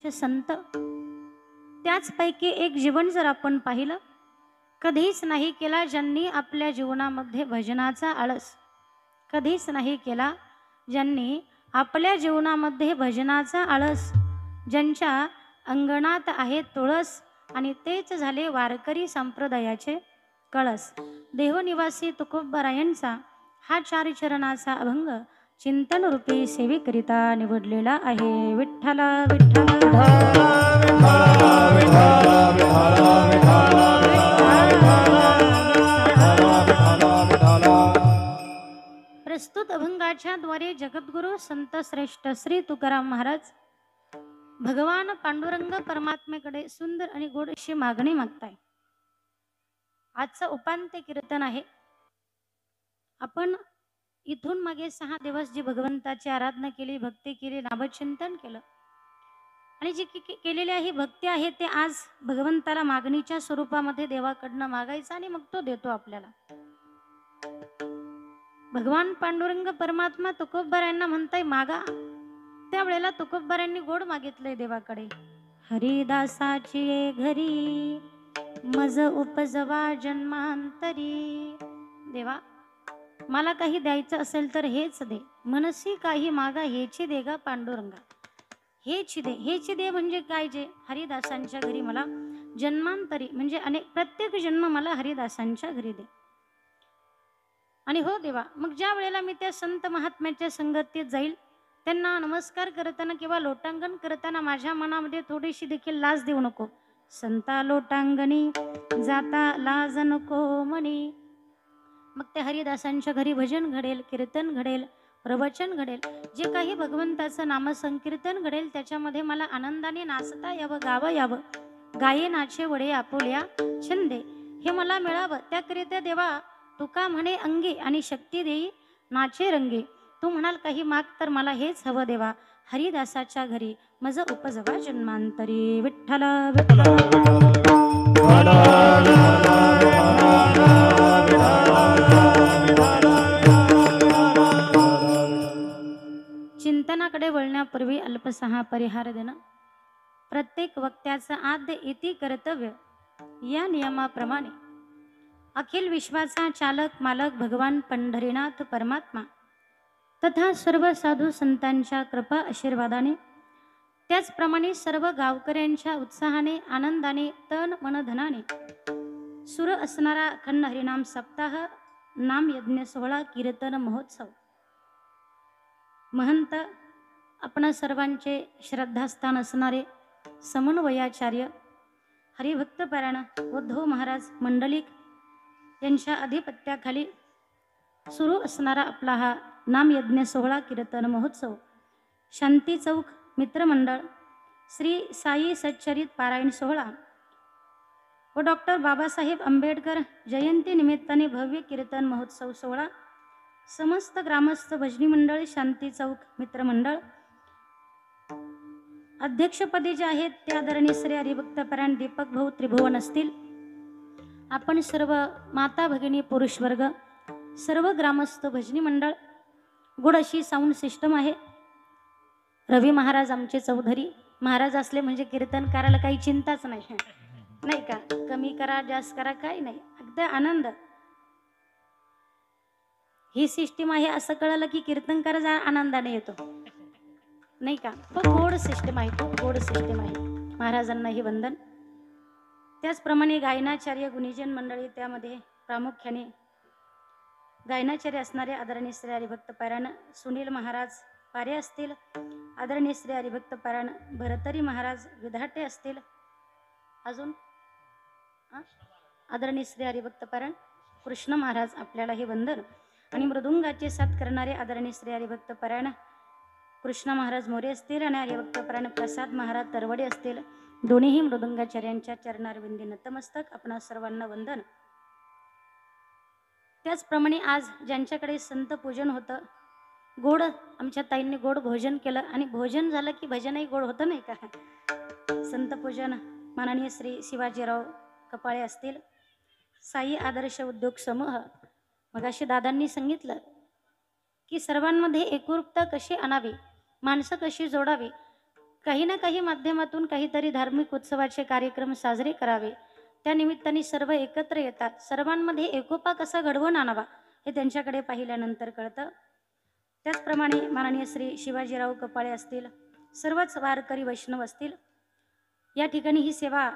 संत त्याचपैकी एक जीवन जर आपण पाहिलं, कधीच नाही केला ज्यांनी आपल्या जीवनामध्ये भजनाचा आळस, कधीच नाही केला ज्यांनी आपल्या जीवनामध्ये भजनाचा आळस, ज्यांच्या अंगणात आहे तुळस आणि तेच झाले वारकरी संप्रदायाचे कळस. देवनिवासी तुकोबरायांचा हा 4 चरणाचा अभंग चिंतन रूपी सेवेकरिता निवडलेला आहे. विठ्ठल विठ्ठल प्रस्तुत अभंगाच्या द्वारे जगद्गुरु संत श्रेष्ठ श्री तुकाराम महाराज भगवान पांडुरंग परमात्मेकडे सुंदर आणि गोड अशी मागणी मागताय. आजचं उपांत्य कीर्तन आहे. आपण इथून मागे 6 दिवस जी भगवंताची आराधना केली, भक्ती केली, नामचिंतन केलं आणि जी केलेली आहे भक्ती आहे ते आज भगवंताला मागणीच्या स्वरूपामध्ये देवाकडनं मागायचं आणि मग तो देतो आपल्याला. भगवान पांडुरंग परमात्मा तुकोबरायांना म्हणताय मागा. त्यावेळेला तुकोबरायांनी गोड मागितलंय देवाकडे, हरिदासाची ये घरी मज उपजवा जन्मांतरी. देवा मला काही द्यायचं असेल तर हेच दे, मनसी काही मागा हेची दे गा पांडुरंगा, हेची दे. हेची दे म्हणजे काय? जे हरिदासांच्या घरी मला जन्मांतरी म्हणजे अनेक प्रत्येक जन्म मला हरिदासांच्या घरी दे. आणि हो देवा, मग ज्या वेळेला मी त्या संत महात्म्याच्या संगतीत जाईल, त्यांना नमस्कार करताना किंवा लोटांगण करताना माझ्या मनामध्ये थोडीशी देखील लाज देऊ नको. संता लोटांगणी जाता लाज नको मनी. मग त्या हरिदासांच्या घरी भजन घडेल, कीर्तन घडेल, प्रवचन घडेल, जे काही भगवंताचं नामसंकीर्तन घडेल त्याच्यामध्ये मला आनंदाने नाचता यावं, गावं यावं. गाये नाचे वडे आपुल्या छंदे, हे मला मिळावं. त्याकरिता देवा तुका म्हणे अंगी आणि शक्ती देई नाचे रंगी. तू म्हणाल काही माग तर मला हेच हवं देवा, हरिदासाच्या घरी मज उपजवा जन्मांतरी. विठ्ठल चिंतनाकडे वळण्यापूर्वी अल्पसहा परिहार देणं. प्रत्येक वक्त्याचं आद्य इति कर्तव्य या नियमाप्रमाणे अखिल विश्वाचा चालक मालक भगवान पंढरीनाथ परमात्मा तथा सर्व साधू संतांच्या कृपा आशीर्वादाने, त्याचप्रमाणे सर्व गावकऱ्यांच्या उत्साहाने आनंदाने तन मन धनाने सुरू असणारा अखंड हरिनाम सप्ताह, नाम यज्ञ सोहळा, कीर्तन महोत्सव, महंत आपण सर्वांचे श्रद्धास्थान असणारे समन्वयाचार्य हरिभक्त पारायण उद्धव महाराज मंडलिक यांच्या अधिपत्याखाली सुरू असणारा आपला हा नाम यज्ञ सोहळा, कीर्तन महोत्सव, शांती चौक मित्रमंडळ, श्री साई सच्चरित पारायण सोहळा व डॉक्टर बाबासाहेब आंबेडकर जयंती निमित्ताने भव्य कीर्तन महोत्सव सोहळा, समस्त ग्रामस्थ भजनी मंडळ, शांती चौक मित्रमंडळ, अध्यक्षपदी जे आहेत ते आदरणीय श्री हरिभक्त पारायण दीपक भाऊ त्रिभुवन असतील. आपण सर्व माता भगिनी पुरुष वर्ग, सर्व ग्रामस्थ भजनी मंडळ, गुड अशी साऊंड सिस्टम आहे. रवी महाराज आमचे चौधरी महाराज असले म्हणजे कीर्तन करायला काही चिंताच नाही, नाही का? कमी करा जास्त करा काही नाही, अगदी आनंद. ही सिस्टीम आहे असं कळलं की कीर्तन करा आनंदाने येतो, नाही का? खूप गोड सिस्टम आहे, खूप गोड सिस्टम आहे. महाराजांनाही वंदन. त्याचप्रमाणे गायनाचार्य गुणीजन मंडळी, त्यामध्ये प्रामुख्याने गायनाचार्य असणारे आदरणीय श्री हरिभक्त पारायण सुनील महाराज पारे असतील, आदरणीय श्री हरिभक्त पारायण भरतरी महाराज विधाटे असतील, अजून आदरणीय श्री हरिभक्त पारायण कृष्ण महाराज आपल्यालाही वंदन. आणि मृदुंगाचे साथ करणारे आदरणीय श्री हरिभक्त पारायण कृष्ण महाराज मोरे असतील आणि हरिभक्त पारायण प्रसाद महाराज तरवडे असतील. दोन्हीही मृदुंगाचार्यांच्या चरणारविंदी नतमस्तक. आपणा सर्वांना वंदन. त्याचप्रमाणे आज ज्यांच्याकडे संत पूजन होतं, गोड आमच्या ताईंनी गोड भोजन केलं आणि भोजन झालं की भजनही गोड होतं, नाही का? संत पूजन माननीय श्री शिवाजीराव कपाळे असतील, साई आदर्श उद्योग समूह. मगाशी दादांनी सांगितलं की सर्वांमध्ये एकरूपता कशी आणावी, माणसं कशी जोडावी, काही ना काही माध्यमातून काहीतरी धार्मिक उत्सवाचे कार्यक्रम साजरे करावे, त्या निमित्ताने सर्व एकत्र येतात. सर्वांमध्ये एकोपा कसा घडवून आणावा हे त्यांच्याकडे पाहिल्यानंतर कळतं. त्याचप्रमाणे माननीय श्री शिवाजीराव कपाळे असतील, सर्वच वारकरी वैष्णव असतील, या ठिकाणी ही सेवा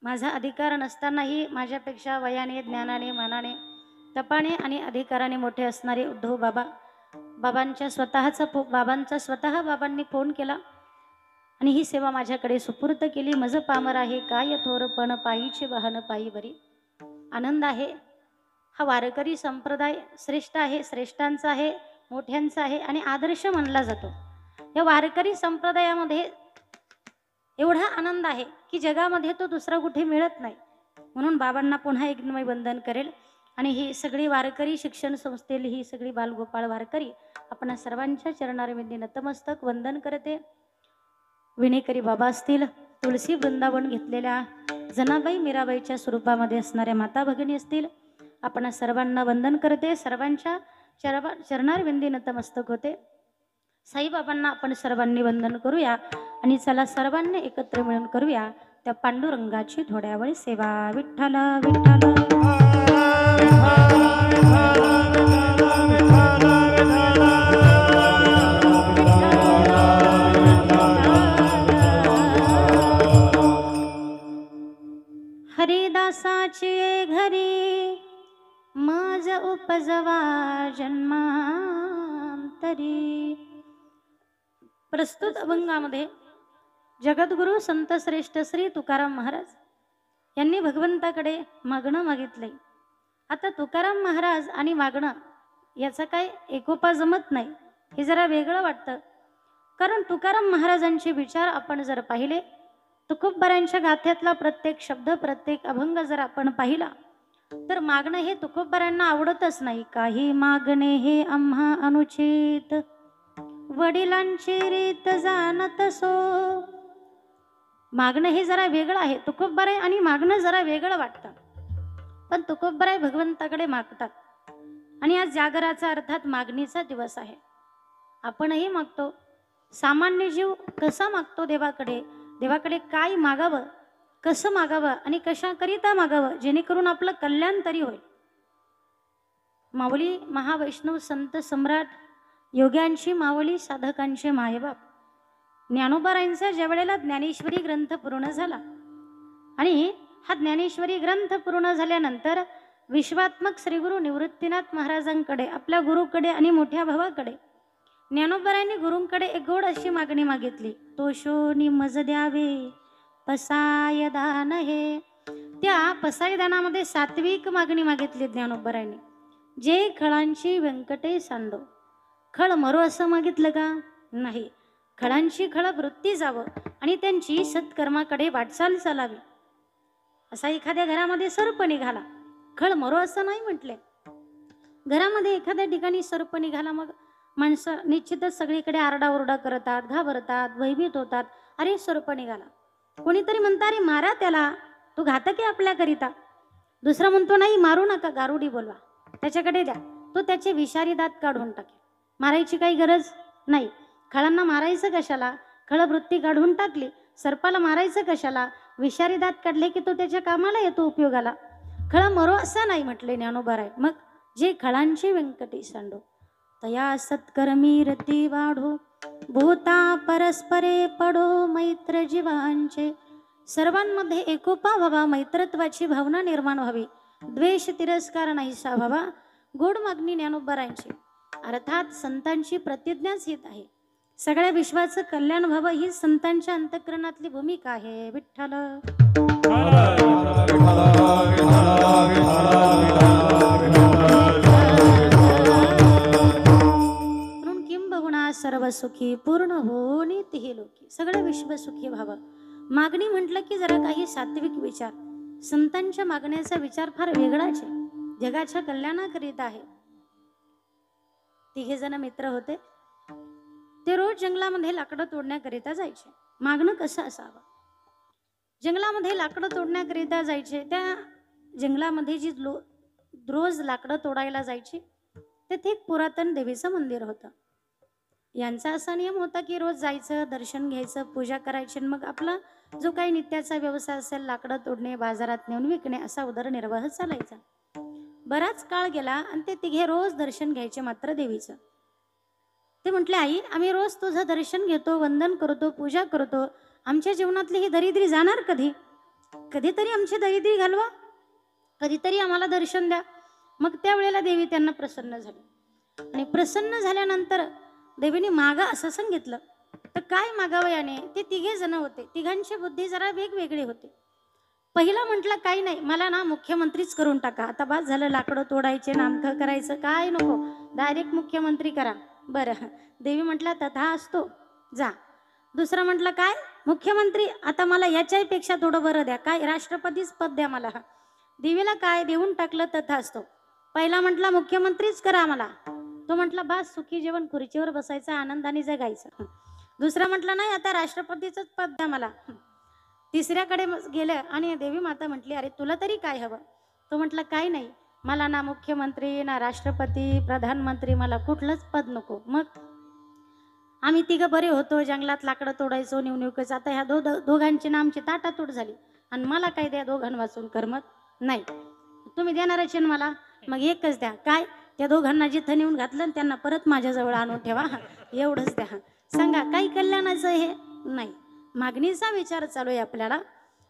माझा अधिकार नसतानाही माझ्यापेक्षा वयाने, ज्ञानाने, मनाने, तपाने आणि अधिकाराने मोठे असणारे उद्धव बाबांचा स्वतः बाबांनी फोन केला आणि ही सेवा माझ्याकडे सुपूर्त केली. मज पामर आहे काय थोरपण, पायीचे वाहन पायी बरी. आनंद आहे. हा वारकरी संप्रदाय श्रेष्ठ आहे, श्रेष्ठांचा आहे, मोठ्यांचा आहे आणि आदर्श मानला जातो. या वारकरी संप्रदायामध्ये एवढा आनंद आहे की जगामध्ये तो दुसरा कुठे मिळत नाही. म्हणून बाबांना पुन्हा एक मी वंदन करेल. आणि ही सगळी वारकरी शिक्षण संस्थेली ही सगळी बालगोपाळ वारकरी आपण सर्वांच्या चरणारविंदी नतमस्तक वंदन करते. विणेकरी बाबा असतील, तुळशी वृंदावन घेतलेल्या जनाबाई मीराबाईच्या स्वरूपामध्ये असणाऱ्या माता भगिनी असतील, आपण सर्वांना वंदन करते. सर्वांच्या चरणारविंदी नतमस्तक होते. साईबाबांना आपण सर्वांनी वंदन करूया आणि चला सर्वांनी एकत्र मिळून करूया त्या पांडुरंगाची थोड्या वेळ सेवा. विठ्ठल विठ्ठल हरिदासाची घरी मज उपजवा जन्मांतरी. प्रस्तुत अभंगामध्ये जगद्गुरु संत श्रेष्ठ श्री तुकाराम महाराज यांनी भगवंताकडे मागणं मागितले. आता तुकाराम महाराज आणि मागणं याचा काय एकोपा जमत नाही, हे जरा वेगळं वाटतं. कारण तुकाराम महाराजांचे विचार आपण जर पाहिले, तुकोबरायांच्या गाथ्यातला प्रत्येक शब्द, प्रत्येक अभंग जर आपण पाहिला तर मागणं हे तुकोबरायांना आवडतच नाही. काही मागणे हे आम्हा अनुचित, वडिलांची रीत जाणत सो. मागणं हे जरा वेगळं आहे. तुकोबराय आणि मागणं जरा वेगळं वाटतं. पण तुकोबराय भगवंताकडे मागतात आणि आज जागराचा अर्थात मागणीचा दिवस आहे. आपणही मागतो. सामान्य जीव कसा मागतो देवाकडे, देवाकडे काय मागावं, कसं मागावं आणि कशाकरिता मागावं जेणेकरून आपलं कल्याण तरी होईल. माऊली महावैष्णव संत सम्राट, योग्यांची माऊली, साधकांचे मायबाप ज्ञानोबारायांचा ज्या वेळेला ज्ञानेश्वरी ग्रंथ पूर्ण झाला आणि हा ज्ञानेश्वरी ग्रंथ पूर्ण झाल्यानंतर विश्वात्मक श्रीगुरु निवृत्तीनाथ महाराजांकडे, आपल्या गुरुकडे आणि मोठ्या भावाकडे ज्ञानोबारायांनी गुरुंकडे एक गोड अशी मागणी मागितली. तोषोनी मज द्यावे पसाय दान हे. त्या पसाय दानामध्ये सात्विक मागणी मागितली ज्ञानोबारायांनी. जे खळांची व्यंकटे सांडो. खळ मरो असं मागितलं का? नाही. खळांची खळ वृत्ती जावं आणि त्यांची सत्कर्माकडे वाटचाल चालावी. असा एखाद्या घरामध्ये सर्प निघाला, खळ मरो असं नाही म्हटले. घरामध्ये एखाद्या ठिकाणी सर्प निघाला, मग माणसं निश्चितच सगळीकडे आरडाओरडा करतात, घाबरतात, भयभीत होतात. अरे सर्प निघाला. कोणीतरी म्हणतं अरे मारा त्याला, तो घातक आहे आपल्याकरिता. दुसरा म्हणतो नाही मारू नका, गारुडी बोलवा, त्याच्याकडे द्या, तो त्याचे विषारी दात काढून टाके. मारायची काही गरज नाही. खळांना मारायचं कशाला? खळवृत्ती काढून टाकली. सर्पाला मारायचं कशाला? विषारी दात काढले की तो त्याच्या कामाला येतो, उपयोगाला. खळ मरो असं नाही म्हटले ज्ञानोबाराय. मग जे खळांचे व्यंकटे सांडो, तया सत्कर्मी रती वाढो, भूता परस्परे पडो मैत्र जीवांचे. सर्वांमध्ये एकोपा व्हावा, मैत्रत्वाची भावना निर्माण व्हावी, द्वेष तिरस्कार नाहीसा व्हावा. गोड मागणी ज्ञानोबारायांची, अर्थात संतांची प्रतिज्ञाच हित आहे. सगळ्या विश्वाचं कल्याण व्हावं ही संतांच्या अंतःकरणातली भूमिका आहे. विठ्ठल म्हणून किंबहुना सर्व सुखी पूर्ण होनी तिही लोकी. सगळं विश्व सुखी व्हावं. मागणी म्हटलं की जरा काही सात्विक विचार. संतांच्या मागण्याचा विचार फार वेगळाच आहे, जगाच्या कल्याणाकरिता आहे. तिघे जण मित्र होते. ते रोज जंगलामध्ये लाकडं तोडण्याकरिता जायचे. मागणं कसं असावं? जंगलामध्ये लाकडं तोडण्याकरिता जायचे. त्या जंगलामध्ये जी रोज लाकडं तोडायला जायची, तेथे एक पुरातन देवीचं मंदिर होतं. यांचा असा नियम होता की रोज जायचं, दर्शन घ्यायचं, पूजा करायची, मग आपला जो काही नित्याचा व्यवसाय असेल, लाकडं तोडणे, बाजारात नेऊन विकणे, असा उदरनिर्वाह चालायचा. बराच काळ गेला आणि ते तिघे रोज दर्शन घ्यायचे मात्र देवीचं. ते म्हटले, आई आम्ही रोज तुझं दर्शन घेतो, वंदन करतो, पूजा करतो, आमच्या जीवनातली ही दरिद्री जाणार कधी? कधीतरी आमची दरिद्री घालवा, कधीतरी आम्हाला दर्शन द्या. मग त्यावेळेला देवी त्यांना प्रसन्न झाली आणि प्रसन्न झाल्यानंतर देवीने मागा असं सांगितलं. तर काय मागावं याने? ते तिघे जण होते, तिघांची बुद्धी जरा वेगवेगळी होती. पहिला म्हटलं, काही नाही, मला ना मुख्यमंत्रीच करून टाका, आता बाद झालं लाकडं तोडायचे, नामकं करायचं, काय नको, डायरेक्ट मुख्यमंत्री करा. बरं, देवी म्हटलं तथा असतो, जा. दुसरा म्हटलं, काय मुख्यमंत्री? आता मला याच्यापेक्षा थोडं बरं द्या, काय राष्ट्रपतीच पद द्या मला. देवीला काय देऊन टाकलं, तथा असतो. पहिला म्हटला मुख्यमंत्रीच करा मला, तो म्हटला बास, सुखी जेवण, खुर्चीवर बसायचं, आनंदाने जगायचं. दुसरा म्हटला, नाही आता राष्ट्रपतीचंच पद द्या मला. तिसऱ्याकडे गेलं आणि देवी माता म्हटली, अरे तुला तरी काय हवं? तो म्हटलं, काय नाही, मला ना मुख्यमंत्री ना राष्ट्रपती प्रधानमंत्री, मला कुठलंच पद नको. मग आम्ही तिघं बरे होतो, जंगलात लाकडं तोडायचो, निवडणुकीचं, आता ह्या दोघांची ना आमची ताटातूट झाली आणि मला काय द्या, दोघां वाचून करमत नाही. तुम्ही देणारच मला, मग एकच द्या. काय? त्या दोघांना जिथं नेऊन घातलं त्यांना परत माझ्याजवळ आणून ठेवा, एवढंच द्या. सांगा काही कल्याणाचं हे नाही. मागणीचा विचार चालू आहे आपल्याला.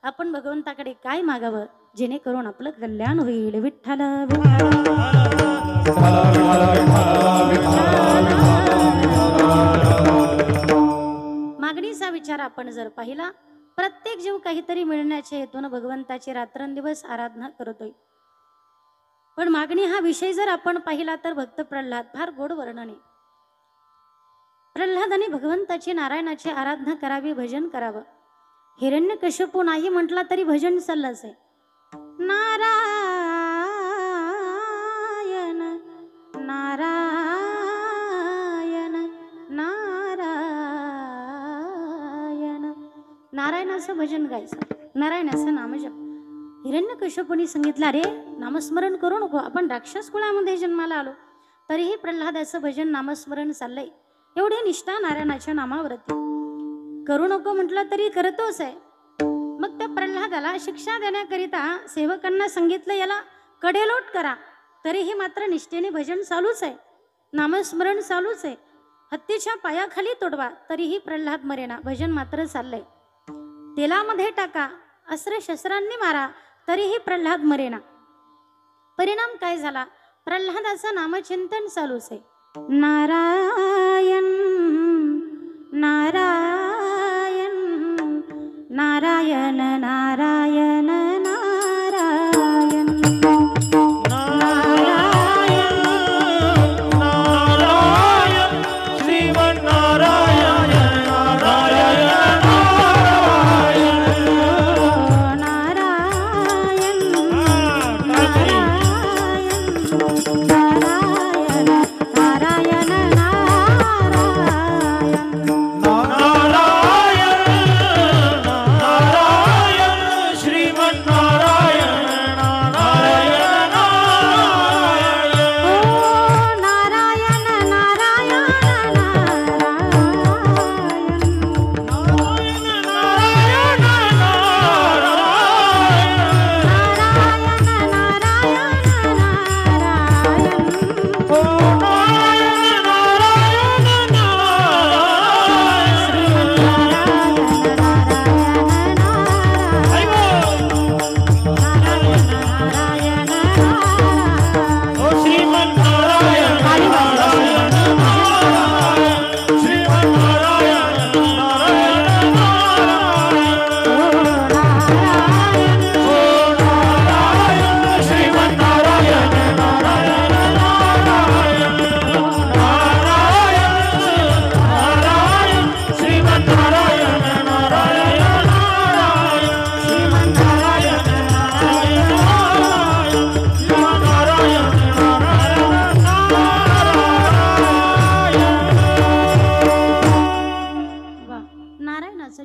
आपण भगवंताकडे काय मागावं जेणेकरून आपलं कल्याण होईल? विठ्ठल मागणीचा विचार आपण जर पाहिला, प्रत्येक जीव काहीतरी मिळण्याच्या हेतून भगवंताची रात्रंदिवस आराधना करतोय. पण मागणी हा विषय जर आपण पाहिला तर भक्त प्रल्हाद, फार गोड वर्णन आहे. प्रल्हादाने भगवंताची नारायणाची आराधना करावी, भजन करावं. हिरण्यकश्यपू नाही म्हटला तरी भजन चाललंच आहे. नारायण नारायण नारायण, नारायणाचं भजन गायचं, नारायणाचं नामजप. हिरण्यकश्यपूने सांगितलं, अरे नामस्मरण करू नको, आपण राक्षस कुळामध्ये जन्माला आलो, तरीही प्रल्हादाचं भजन नामस्मरण चाललंय. एवढी निष्ठा नारायणाच्या नामावरती. करू नको म्हटलं तरी करतोच आहे. मग त्या प्रल्हादाला शिक्षा देण्याकरिता सेवकांना सांगितलं, याला कडेलोट करा, तरीही मात्र निष्ठेने भजन चालूच आहे, नामस्मरण चालूच आहे. हत्तीच्या पायाखाली तोडवा, तरीही प्रल्हाद मरेना, भजन मात्र चाललंय. तेलामध्ये टाका, अस्त्र शस्त्रांनी मारा, तरीही प्रल्हाद मरेना. परिणाम काय झाला? प्रल्हादाचं नामचिंतन चालूच आहे. नारायण नारायण नारायण नारायण नारायण नारायण नारायण श्रीमन्नारायण नारायण नारायण नारायण नारायण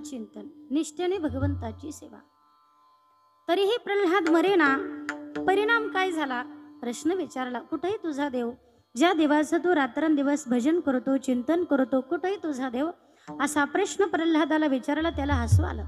चिंतन, निष्ठेने भगवंताची सेवा, तरीही प्रल्हाद मरेना. परिणाम काय झाला? प्रश्न विचारला, कुठेही तुझा देव? ज्या देवाचं तू रात्रंदिवस भजन करतो, चिंतन करतो, कुठेही तुझा देव, असा प्रश्न प्रल्हादाला विचारला. त्याला हसू आलं.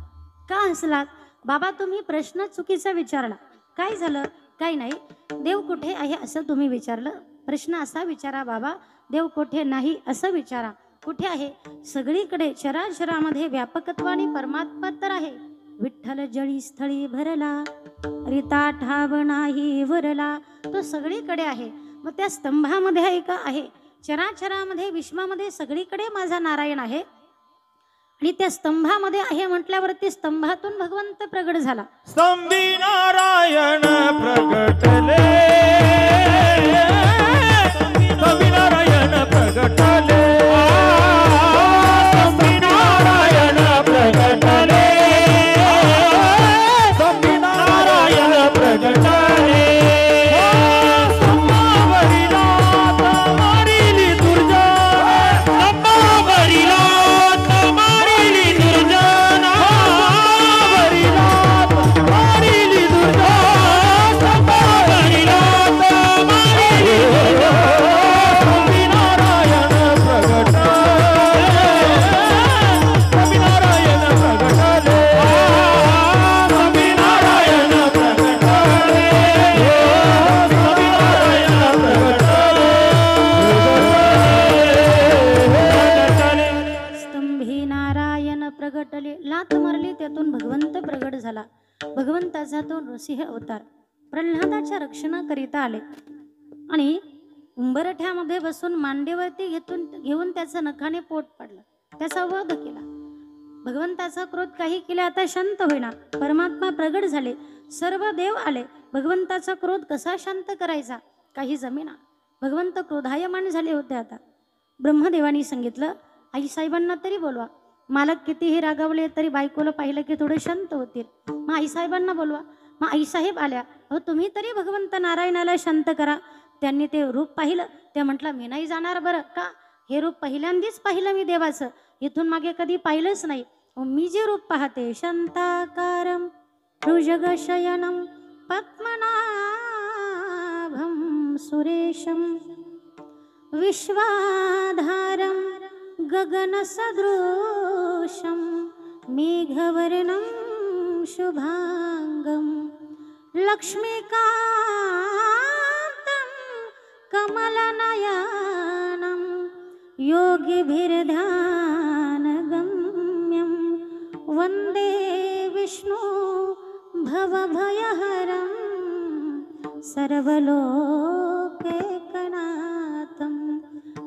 का हसलात? बाबा तुम्ही प्रश्न चुकीचा विचारला. काय झालं? काही नाही. देव कुठे आहे असं तुम्ही विचारलं. प्रश्न असा विचारा बाबा, देव कुठे नाही असं विचारा. कुठे आहे? सगळीकडे चराचरामध्ये व्यापकत्वाने परमात्मा तर आहे. विठ्ठल जळी स्थळी भरला, रिता ठाव नाही वरला. तो सगळीकडे आहे. मग त्या स्तंभामध्ये आहे का? आहे. चराचरामध्ये विश्वामध्ये सगळीकडे माझा नारायण आहे. आणि त्या स्तंभामध्ये आहे म्हटल्यावरती स्तंभातून भगवंत प्रगट झाला. स्तंभी नारायण प्रगटले, स्तंभी नारायण प्रगटले, स्तंभी नारायण प्रगटले, स्तंभी नारायण प्रगटले. स्तंभावरीला मारिली दुर्जा, स्तंभावरीला मारिली दुर्जा, स्तंभावरीला मारिली दुर्जा, स्तंभावरीला मारिली दुर्जा. स्तंभी नारायण प्रगटले, स्तंभी नारायण प्रगटले, स्तंभी नारायण प्रगटले, स्तंभी नारायण प्रगटले. स्तंभी नारायण प्रगटले. लात मारली, त्यातून भगवंत प्रगट झाला. भगवंताचा तो नृसिंह अवतार प्रल्हादाच्या रक्षणाकरिता आले आणि उंबरठ्यामध्ये बसून मांडीवरती घेऊन त्याचं नखाने पोट पाडलं. त्याचा वध केला. भगवंताचा क्रोध काही केले आता शांत होईना. परमात्मा प्रगट झाले. सर्व देव आले. भगवंताचा क्रोध कसा शांत करायचा? काही जमेना. भगवंत क्रोधायमान झाले होते. आता ब्रह्मदेवानी सांगितलं, आईसाहेबांना तरी बोलवा. मालक कितीही रागावले तरी बायकोला पाहिलं की थोडे शांत होतील. मग आईसाहेबांना बोलवा. मग आईसाहेब आल्या. अहो तुम्ही तरी भगवंत नारायणाला शांत करा. त्यांनी ते रूप पाहिलं. त्या म्हटलं मी नाही जाणार. बरं का? हे रूप पहिल्यांदाच पाहिलं मी देवाचं. इथून मागे कधी पाहिलंच नाही. मी जे रूप पाहते, शांताकारं भुजगशयनं पद्मनाभं सुरेशं विश्वाधारं गगनसदृशं मेघवर्णं शुभांगं लक्ष्मीकान्तं कमलनयनं योगिभिर्ध्यानगम्यं वन्दे विष्णु भवभयहरं सर्वलोकैकनाथं.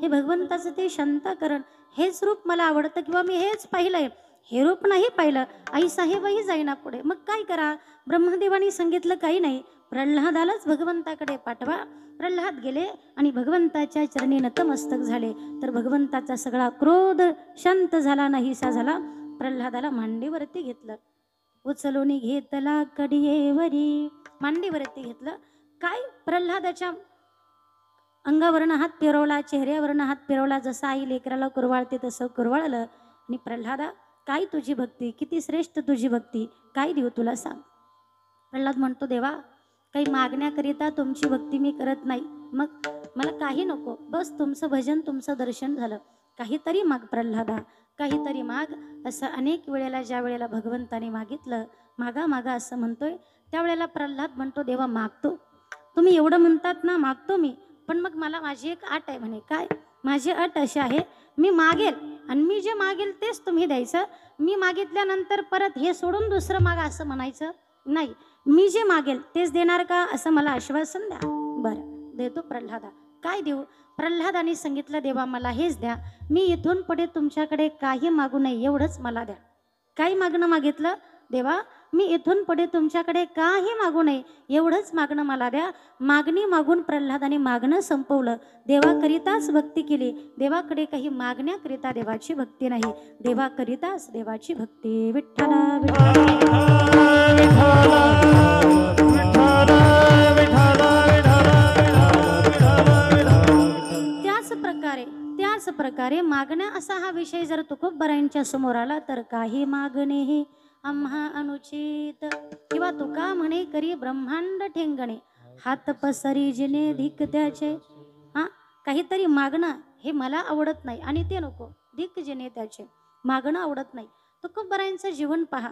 हे भगवंताचं ते शांताकरण, हेच रूप मला आवडतं किंवा मी हेच पाहिलंय. हे रूप नाही पाहिलं, आईसाहेबही जाईना पुढे. मग काय करा? ब्रह्मदेवानी सांगितलं काही नाही, प्रल्हादालाच भगवंताकडे पाठवा. प्रल्हाद गेले आणि भगवंताच्या चरणी नतमस्तक झाले. तर भगवंताचा सगळा क्रोध शांत झाला, नाहीसा झाला. प्रल्हादाला मांडीवरती घेतलं. उचलून घेतला कडियेवरी. मांडीवरती घेतलं. काय? प्रल्हादाच्या अंगावरनं हात फिरवला, चेहऱ्यावरनं हात फिरवला. जसं आई लेकराला कुरवाळते तसं कुरवाळलं. आणि प्रल्हादा, काय तुझी भक्ती, किती श्रेष्ठ तुझी भक्ती, काय देऊ तुला सांग. प्रल्हाद म्हणतो, देवा काही मागण्याकरिता तुमची भक्ती मी करत नाही. मग मला काही नको, बस तुमचं भजन, तुमचं दर्शन झालं. काहीतरी माग प्रल्हादा, काहीतरी माग. असं अनेक वेळेला ज्या वेळेला भगवंताने मागितलं, मागा मागा असं म्हणतोय, त्यावेळेला प्रल्हाद म्हणतो, देवा मागतो. तुम्ही एवढं म्हणतात ना, मागतो मी. पण मग मला माझी एक अट आहे. म्हणे, काय? माझी अट अशी आहे, मी मागेल आणि मी जे मागेल तेच तुम्ही द्यायचं. मी मागितल्यानंतर परत हे सोडून दुसरं मागा असं म्हणायचं नाही. मी जे मागेल तेच देणार का असं मला आश्वासन द्या. बरं देतो प्रल्हादा. काय देऊ? प्रल्हादाने सांगितलं, देवा मला हेच द्या. मी इथून पुढे तुमच्याकडे काही मागू नये, एवढंच मला द्या. काही मागणं मागितलं, देवा मी इथून पुढे तुमच्याकडे काही मागू नये, एवढंच मागणं मला द्या. मागणी मागून प्रल्हादाने मागणं संपवलं. देवाकरिताच भक्ती केली. देवाकडे काही मागण्याकरिता देवाची भक्ती नाही, देवाकरिताच देवाची भक्ती. विठ्ठला त्याच प्रकारे मागण्या असा हा विषय जर तुकोबरायांच्या समोर आला तर काही मागणे हे आम्हा अनुचित. किंवा तुका म्हणे करी ब्रह्मांड ठेंगणे, हात पसरी जिने धिक त्याचे. हा काहीतरी मागणं हे मला आवडत नाही आणि ते नको, दिक्क जेणे त्याचे मागणं आवडत नाही. तुकोबरायांचं जीवन पहा.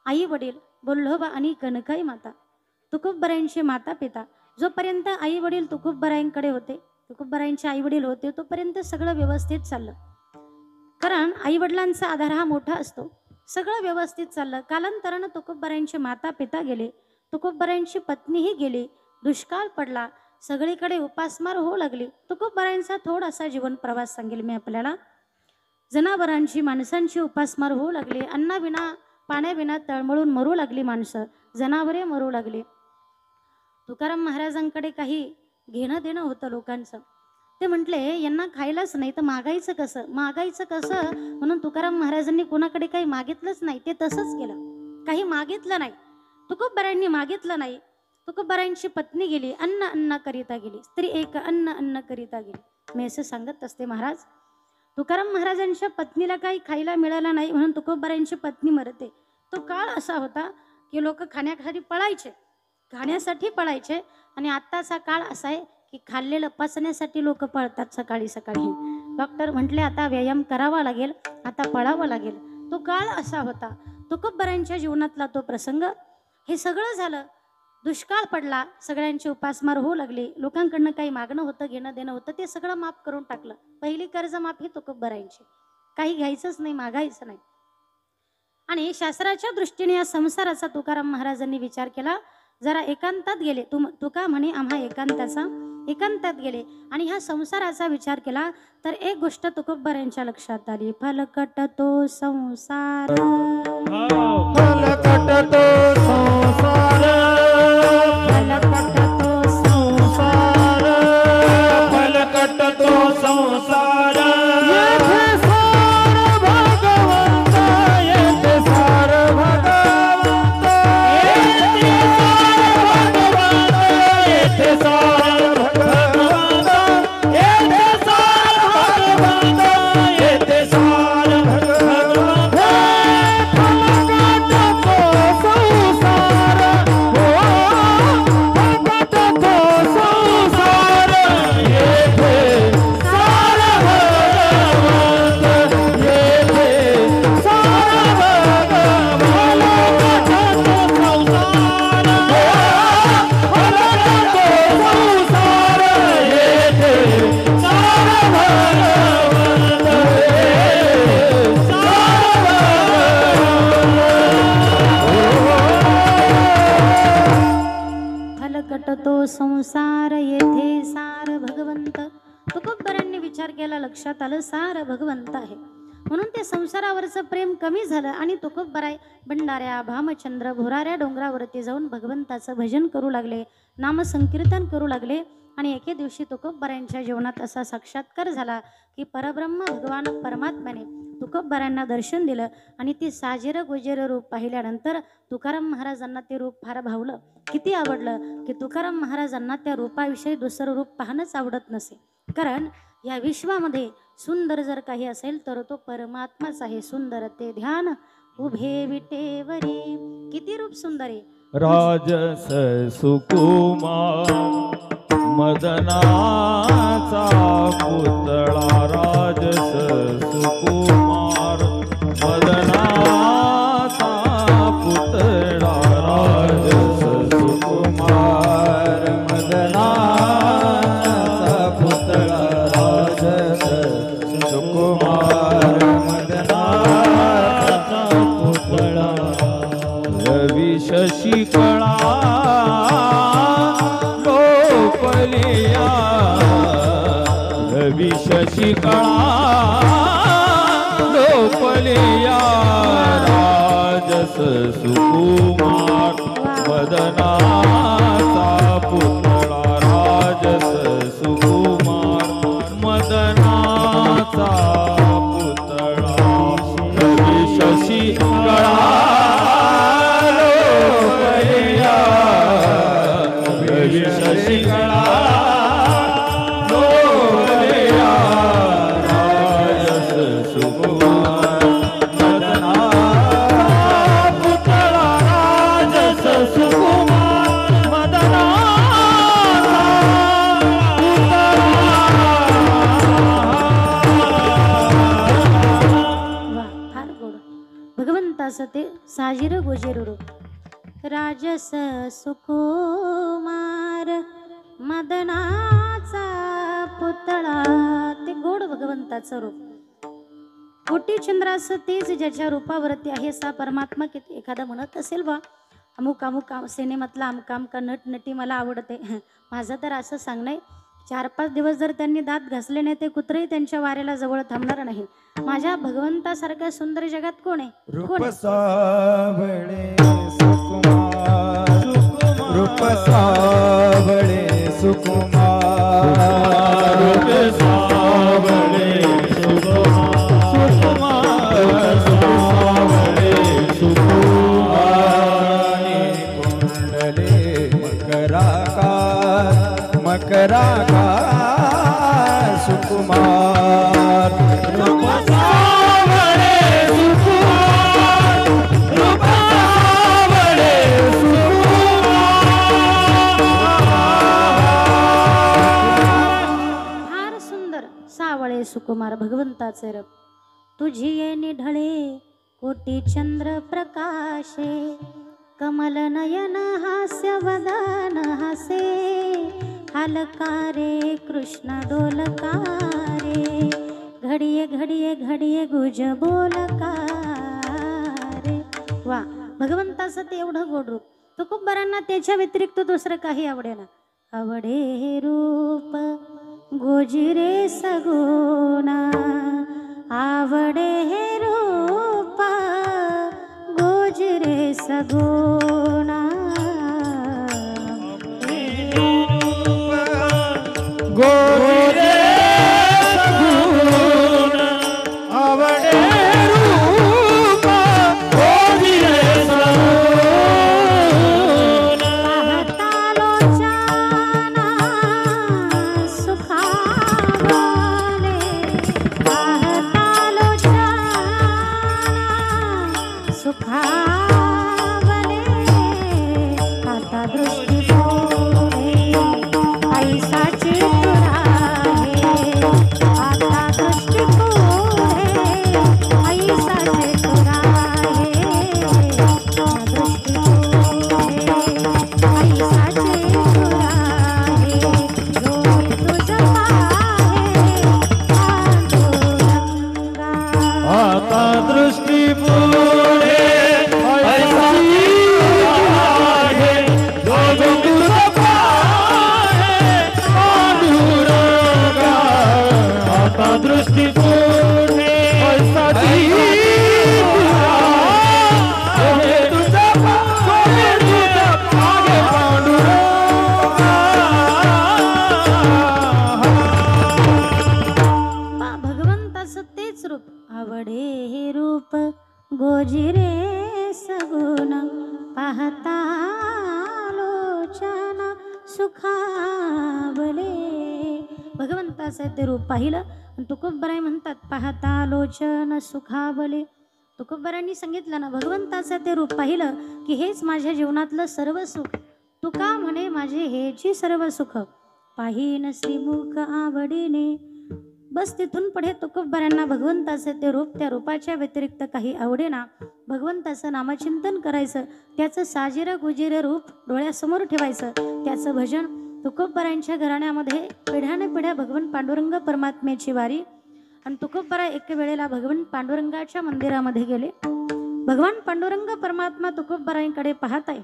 आई वडील, बोल्होबा आणि कनकाई माता, तुकोबरायांचे माता पिता. जोपर्यंत आई वडील तुकोबरायांकडे होते, तुकोबरायांचे आई वडील होते, तोपर्यंत सगळं व्यवस्थित चाललं. कारण आई वडिलांचा आधार हा मोठा असतो. सगळं व्यवस्थित चाललं. कालांतरानं तुकोबरायांचे माता पिता गेले, तुकोबरायांची पत्नीही गेली. दुष्काळ पडला, सगळीकडे उपासमार होऊ लागली. तुकोबरायांचा थोडासा जीवन प्रवास सांगेल मी आपल्याला. जनावरांची, माणसांची उपासमार होऊ लागली. अन्नाविना पाण्याविना तळमळून मरू लागली माणसं, जनावरे मरू लागली. तुकाराम महाराजांकडे काही घेणं देणं होतं लोकांचं. ते म्हटले यांना खायलाच नाही तर मागायचं कसं, मागायचं कसं, म्हणून तुकाराम महाराजांनी कोणाकडे काही मागितलंच नाही. ते तसंच केलं, काही मागितलं नाही. तुकोबरायांनी मागितलं नाही. तुकोबरायांची पत्नी गेली, अन्न अन्न करिता गेली. स्त्री एक अन्न अन्न करिता गेली. मी असं सांगत असते महाराज, तुकाराम महाराजांच्या पत्नीला काही खायला मिळालं नाही म्हणून तुकोबरायांची पत्नी मरते. तो काळ असा होता की लोक खाण्यासाठी पळायचे, खाण्यासाठी पळायचे. आणि आत्ताचा काळ असा आहे की खाल्लेलं पचण्यासाठी लोक पळतात सकाळी सकाळी. डॉक्टर म्हटले आता व्यायाम करावा लागेल, आता पळावं लागेल. तो काळ असा होता. तुकोबरायांच्या जीवनातला तो प्रसंग. हे सगळं झालं, दुष्काळ पडला, सगळ्यांची उपासमार होऊ लागली. लोकांकडनं काही मागणं होतं, घेणं देणं होतं, ते सगळं माफ करून टाकलं. पहिली कर्जमाफी तुकोबरायांची, काही घ्यायचंच नाही, मागायचं नाही. आणि शास्त्राच्या दृष्टीने या संसाराचा तुकाराम महाराजांनी विचार केला. जरा एकांतात गेले. तुका म्हणे आम्हा एकांताचा, एकांतात गेले आणि ह्या संसाराचा विचार केला. तर एक गोष्ट तुकोबरायांच्या लक्षात आली. फलकट तो संसार, फलकट तो संसार, फलकट तो संसार, फलकट तो संसार. येथे सार भगवंत, येथे सार भगवंत, येथे सार भगवंत, येथे सार भगवंत, येथे सार भगवंत. फलकट तो संसार, फलकट तो संसार, येथे सार भगवंत, येथे सार भगवंत. फलकट तो संसार, फलकट तो संसार, येथे सार भगवंत, येथे फलकट तो संसार, येथे सार भगवंत. तुकोबरायांनी विचार केला, लक्षात आलं सार भगवंत आहे. म्हणून ते संसारावरचं प्रेम कमी झालं आणि तुकोबराय भंडाऱ्या, भामचंद्र, भुराऱ्या डोंगरावरती जाऊन भगवंताचं भजन करू लागले, नामसंकीर्तन करू लागले. आणि एके दिवशी तुकोबरायांच्या जीवनात असा साक्षात्कार झाला की परब्रह्म भगवान परमात्म्याने तुकोबरायांना दर्शन दिलं. आणि ती साजेर गुजेर रूप पाहिल्यानंतर तुकाराम महाराजांना ते रूप फार भावलं. किती आवडलं की तुकाराम महाराजांना त्या रूपाविषयी दुसरं रूप पाहणंच आवडत नसे. कारण या विश्वामध्ये सुंदर जर काही असेल तर तो परमात्माच आहे. सुंदर ते ध्यान उभे विटेवरी. किती रूप सुंदर आहे. राजस सुकुमार, मदनाचा पुतळा. राजस सुकुमार, मदनाचा पुतळा. राजस सुकुमार, मदनाचा पुतळा. राजस सुकुमार, मदनाचा पुतळा. रवी शशिकळा लोपलिया, रवी शशिकळा लोपलिया. राजस सुकुमार, मदनाचा पुतळा. राजस सुकुमार, मदनाचा पुतळा. रवी शशिकळा लोपलिया, रवी शशिकळा लोपलिया. राजस सुकुमार, मदनाचा पुतळा. राजस सुकुमार, मदनाचा साजिर गोजीर रूप राजस सुकुमार मदनाचा पुतळा ते गोड भगवंताचं रूप कोटी चंद्राचं तेज ज्याच्या रूपावरती आहे सा परमात्मा. किती एखादा म्हणत असेल बा अमुक अमुक सिनेमातला अमका अमका नट नटी मला आवडते माझं तर असं सांगणं आहे 4-5 दिवस जर त्यांनी दात घासले नाही ते कुत्रेही त्यांच्या वाऱ्याला जवळ थांबणार नाही. माझ्या भगवंतासारख्या सुंदर जगात कोण आहे? रूप सावळे सुकुमार रूप सावळे सुकुमार रूप सावळे सुकुमार सावळे सुकुमार कुंडले मकराकार सुकुमार रूप सावळे सुकुमार रूप सावळे फार सुंदर सावळे सुकुमार भगवंताचे रब तुझी ये निढळे कोटी चंद्र प्रकाशे कमल नयन हास्य वदन हसे हलकारे कृष्ण डोलकारे घडिये घडिये घडिये गुज बोलकारे. वा भगवंताचं ते एवढं गोड रूप तुकोबरांना त्याच्या व्यतिरिक्त दुसरं काही आवडेना. आवडे हे रूप गोजिरे सगुणा आवडे हे रूप गोजिरे सगुणा गोरे सगुण आवडे रूप गोरे सगुण पाहता लोचना सुखावले पाहता लोचना सुखावले आता दृष्टी पोरे ऐसा चित्तुरा है आता दृष्टी पोरे ऐसा चित्तुरा है दृष्टी पोरे ऐसा चित्तुरा है जो तुझ पाहे पांडुरंगा. आता दृष्टी पुढे ऐसा आहे जो तुझा पाहे पांडुरंगा. आता दृष्टी पुढे ऐसा आहे तुझा पाहे पांडुरंगा. भगवंताचं तेच रूप आवडे हे रूप गोजिरे सगुण पाहता लोचना सुखावले. भगवंताचं ते रूप पाहिलं तुकोबराय म्हणतात पाहता लोचन सुखावले. तुकोबरायांनी सांगितलं ना भगवंताचं ते रूप पाहिलं की हेच माझ्या जीवनातलं सर्व सुख. तुका म्हणे माझे हेची सर्व सुख पाहिन श्रीमुख आवडीने. बस तिथून पुढे तुकोबरायांना भगवंताचं ते रूप त्या रूपाच्या व्यतिरिक्त काही आवडेना. भगवंताचं नामचिंतन करायचं त्याचं साजिरं गुजिरं रूप डोळ्यासमोर ठेवायचं त्याचं भजन. तुकोबरायांच्या घराण्यामध्ये पिढ्याने पिढ्या भगवंत पांडुरंग परमात्म्याची वारी. आणि तुकोबरा एके वेळेला भगवंत पांडुरंगाच्या मंदिरामध्ये गेले. भगवान पांडुरंग परमात्मा तुकोबरायांकडे पाहत आहे.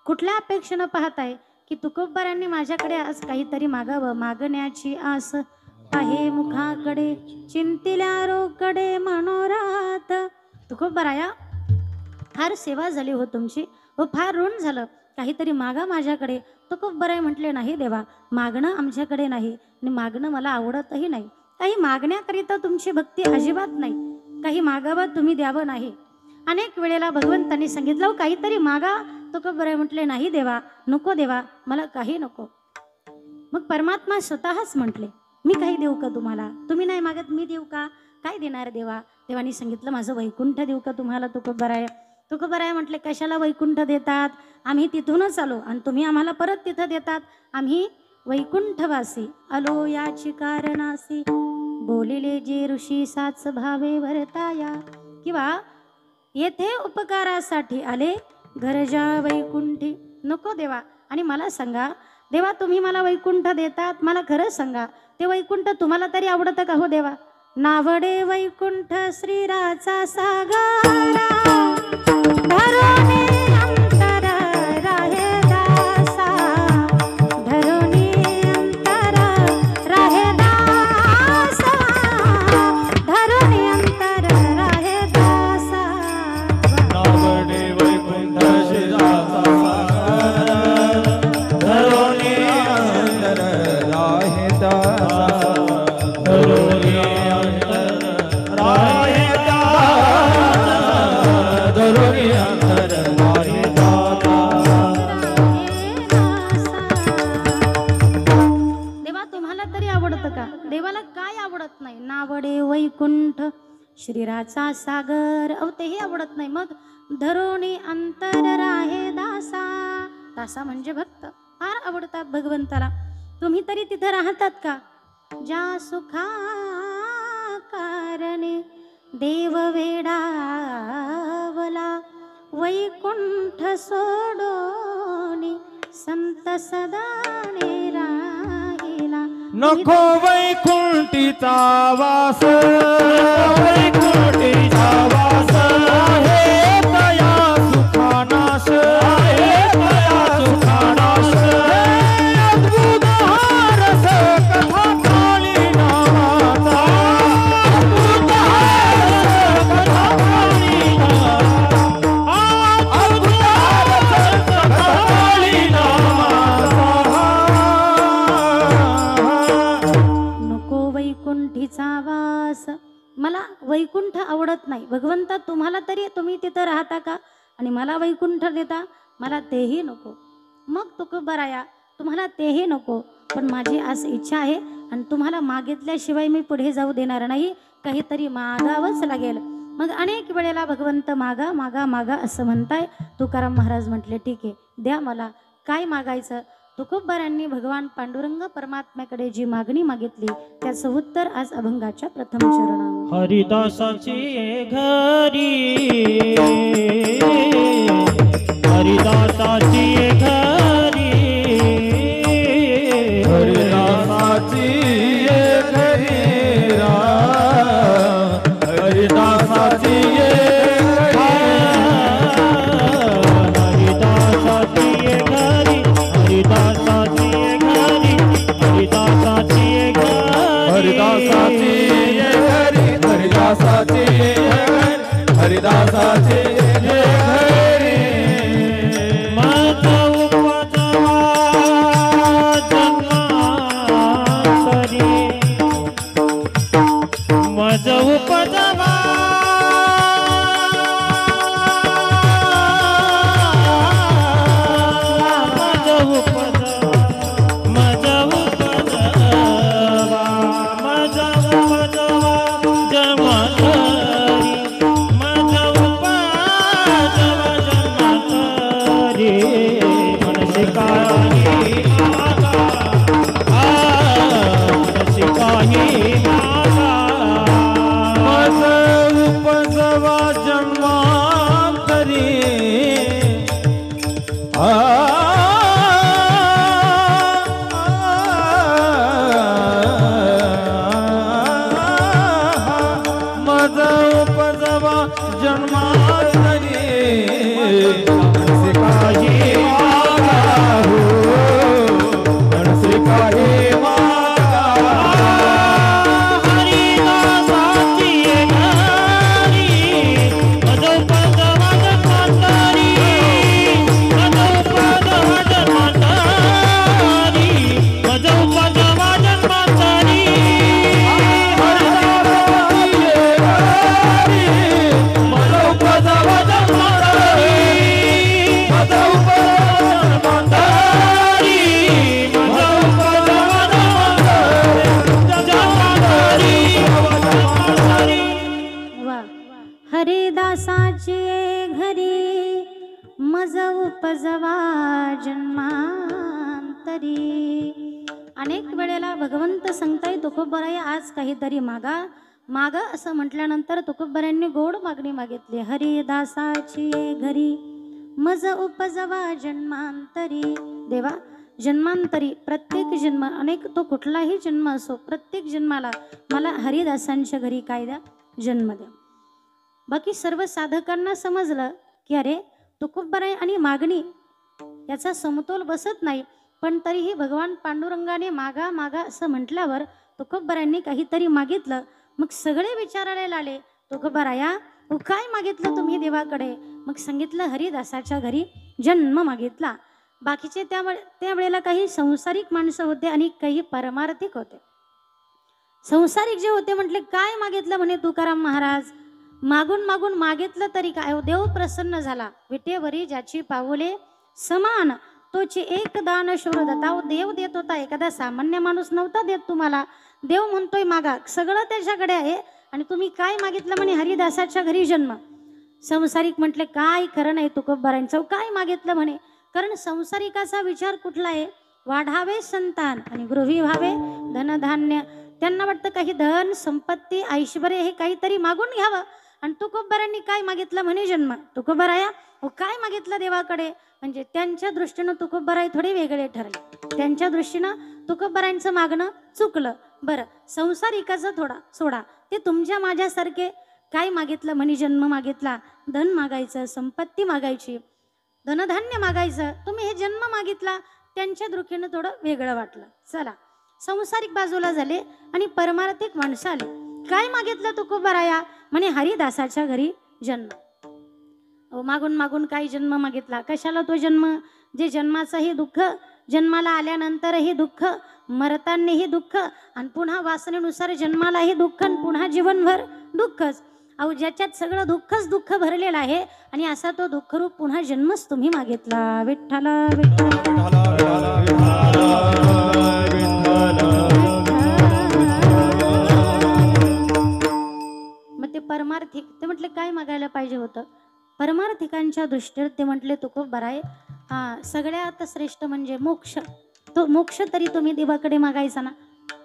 कुठल्या अपेक्षेनं पाहत आहे की तुकोबरायांनी माझ्याकडे आज काहीतरी मागावं. मागण्याची आस आहे मुखाकडे चिंतिल्या रोकडे मनोरात. तुकोबराया फार सेवा झाली हो तुमची व फार ऋण झालं काहीतरी मागा माझ्याकडे. तुकोबराय म्हटले नाही देवा मागणं आमच्याकडे नाही आणि मागणं मला आवडतही नाही. काही मागण्याकरिता तुमची भक्ती अजिबात नाही. काही मागावं तुम्ही द्यावं नाही. अनेक वेळेला भगवंतांनी सांगितलं काहीतरी मागा. तुकोबराय म्हटले नाही देवा नको देवा मला काही नको. मग परमात्मा स्वतःच म्हटले मी काही देऊ का तुम्हाला? तुम्ही नाही मागत मी देऊ का? काय देणार देवा? देवानी सांगितलं माझं वैकुंठ देऊ का तुम्हाला तुकोबराय? तुकोबराय म्हटले कशाला वैकुंठ देतात? आम्ही तिथूनच आलो आणि तुम्ही आम्हाला परत तिथं देतात. आम्ही वैकुंठवासी आलो याची कारणासी बोलिले जे ऋषी साच भावे वरताया. किंवा येथे उपकारासाठी आले गरजा वैकुंठी. नको देवा. आणि मला सांगा देवा, तुम्ही मला वैकुंठ देतात, मला खरं सांगा ते वैकुंठ तुम्हाला तरी आवडतं का हो देवा? नावडे वैकुंठ श्रीराचा सागरा, धरोनी अंतर राहे दासा, धरोनी अंतर राहे दासा, धरोनी अंतर राहे दासा. नावडे वैकुंठ शिराचा सागर, धरोनी अंतर राहे दासा, धरोनी अंतर राहे दासा, धरोनी अंतर राहे दासा. देवा तुम्हाला तरी आवडतं का? देवाला काय आवडत नाही? नावडे वैकुंठ श्रीराचा सागर, अहो तेही आवडत नाही. मग धरोणी अंतर राहे दासा, दासा म्हणजे भक्त, फार आवडतात भगवंताला. तुम्ही तरी तिथे राहतात का? ज्या सुखा कारणे देव वेडावला, वैकुंठ सोडोनी संत सदाने राहिला. नको वैकुंठीचा वास, वैकुंठीचा वास आहे तया सुखानाश, आहे तया सुखानाश. अद्भुत रस कथा काळी नामाचा, अद्भुत रस कथा काळी नामाचा, अद्भुत रस कथा काळी नामाचा. नको वैकुंठीचा वास, मला वैकुंठ आवडत नाही. भगवंता तुम्हाला तरी तुम्ही तिथं राहता का? आणि मला वैकुंठ देता, मला तेही नको. मग तुकोबाराया तुम्हाला तेही नको, पण माझी आज इच्छा आहे आणि तुम्हाला मागितल्याशिवाय मी पुढे जाऊ देणार नाही. काहीतरी मागावंच लागेल. मग अनेक वेळेला भगवंत मागा मागा मागा असं म्हणताय. तुकाराम महाराज म्हटले ठीक आहे, द्या मला काय मागायचं. तुकोबारांनी भगवान पांडुरंग परमात्म्याकडे जी मागणी मागितली त्याचं उत्तर आज अभंगाच्या प्रथम चरणावर. हरिदासाची घरी, हरिदासाची घरी, हरिदासाची घरी रा, हरिदासाची हरिदासाची घरी, हरिदासाची घरी, हरिदासाची घरी, हरिदासाची घरी, हरिदासाची घरी, हरिदासाची घरी. मज उपजवा जन्मांतरी, मज उपजवा उपजवा जन्मांतरी. अनेक वेळेला भगवंत सांगताय तुकोबराया आज काहीतरी मागा. मागा असं म्हटल्यानंतर तुकोबरायांनी गोड मागणी मागितली. हरिदासाची ये घरी मज उपजवा जन्मांतरी. देवा, जन्मांतरी प्रत्येक जन्म, अनेक तो कुठलाही जन्म असो, प्रत्येक जन्माला मला हरिदासांच्या घरी काय द्या, जन्म द्या. बाकी सर्व साधकांना समजलं की अरे तुकोबराय आणि मागणी याचा समतोल बसत नाही, पण तरीही भगवान पांडुरंगाने मागा मागा असं म्हटल्यावर तुकोबरायांनी काहीतरी मागितलं. मग सगळे विचारायला लागले, तुकोबराया काय मागितलं तुम्ही देवाकडे? मग सांगितलं हरिदासाच्या घरी जन्म मागितला. बाकीचे त्या वेळेला काही संसारिक माणसं होते आणि काही परमार्थिक होते. संसारिक जे होते म्हटले काय मागितलं म्हणे तुकाराम महाराज, मागून मागून मागितलं तरी काय, देव प्रसन्न झाला. विटेवरी ज्याची पाऊले समान तोची एक दान शूर दत्ता. देव देत होता, एखादा सामान्य माणूस नव्हता देत तुम्हाला. देव म्हणतोय मागा, सगळं त्याच्याकडे आहे आणि तुम्ही काय मागितलं म्हणे हरिदासाच्या घरी जन्म. संसारिक म्हटले काय खरं नाही तुकोबरायांचं, काय मागितलं म्हणे. कारण संसारिकाचा विचार कुठला आहे, वाढावे संतान आणि गृही व्हावे धनधान्य. त्यांना वाटतं काही धन संपत्ती ऐश्वर्य हे काहीतरी मागून घ्यावं. आणि तुकोबरायांनी काय मागितलं म्हणे जन्म. तुकोबराया काय मागितलं देवाकडे, म्हणजे त्यांच्या दृष्टीनं तुकोबराय थोडे वेगळे ठरले. त्यांच्या दृष्टीनं तुकोबरायांचं मागणं चुकलं. बरं, संसारिकाचं थोडा सोडा, ते तुमच्या माझ्यासारखे काय मागितलं म्हणे जन्म मागितला, धन मागायचं, संपत्ती मागायची, धनधान्य मागायचं, तुम्ही हे जन्म मागितला. त्यांच्या दृष्टीनं थोडं वेगळं वाटलं. चला, संसारिक बाजूला झाले आणि परमार्थिक माणसं आले. काय मागितलं तुकोबराया म्हणे हरिदासाच्या घरी जन्म. मागून मागून काय जन्म मागितला, कशाला तो जन्म, जे जन्माचंही दुःख, जन्माला आल्यानंतरही दुःख, मरतानाही दुःख आणि पुन्हा वासनेनुसार जन्मालाही दुःख आणि पुन्हा जीवनभर दुःखच. अहो ज्याच्यात सगळं दुःखच दुःख भरलेलं आहे आणि असा तो दुःखरूप पुन्हा जन्मच तुम्ही मागितला. विठ्ठल मग ते परमार्थिक ते म्हटले काय मागायला पाहिजे होतं. परमार्थिकांच्या दृष्टीने ते म्हटले तुकोबराय सगळ्यात श्रेष्ठ म्हणजे मोक्ष. तो मोक्ष तरी तुम्ही देवाकडे मागायचा ना.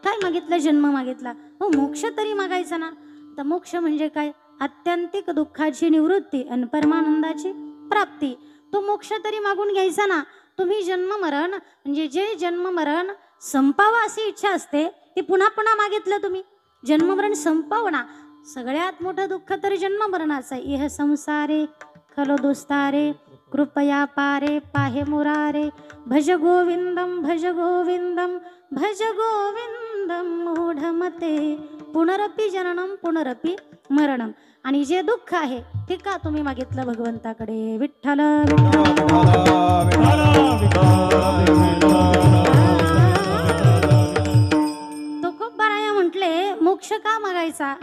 काय मागितलं, जन्म मागितला, हो मोक्ष तरी मागायचा ना. तर मोक्ष म्हणजे काय, आत्यंतिक दुःखाची निवृत्ती आणि परमानंदाची प्राप्ती. तो मोक्ष तरी मागून घ्यायचा ना. तुम्ही जन्म मरण म्हणजे जे जन्म मरण संपावं अशी इच्छा असते ती पुन्हा पुन्हा मागितलं तुम्ही. जन्म मरण संपावं ना. सगळ्यात मोठं दुःख तर जन्म मरणाचं. इह संसारे खलो दुस्तारे कृपया पारे पाहे मुरारे. भज गोविंदम भज गोविंदम भज गोविंदम मूढमते. पुनरपि जननम पुनरपि मरणम. आणि जे दुःख आहे ते का तुम्ही मागितलं भगवंताकडे. विठ्ठल तुकोबराया म्हटले मोक्ष का मागायचा,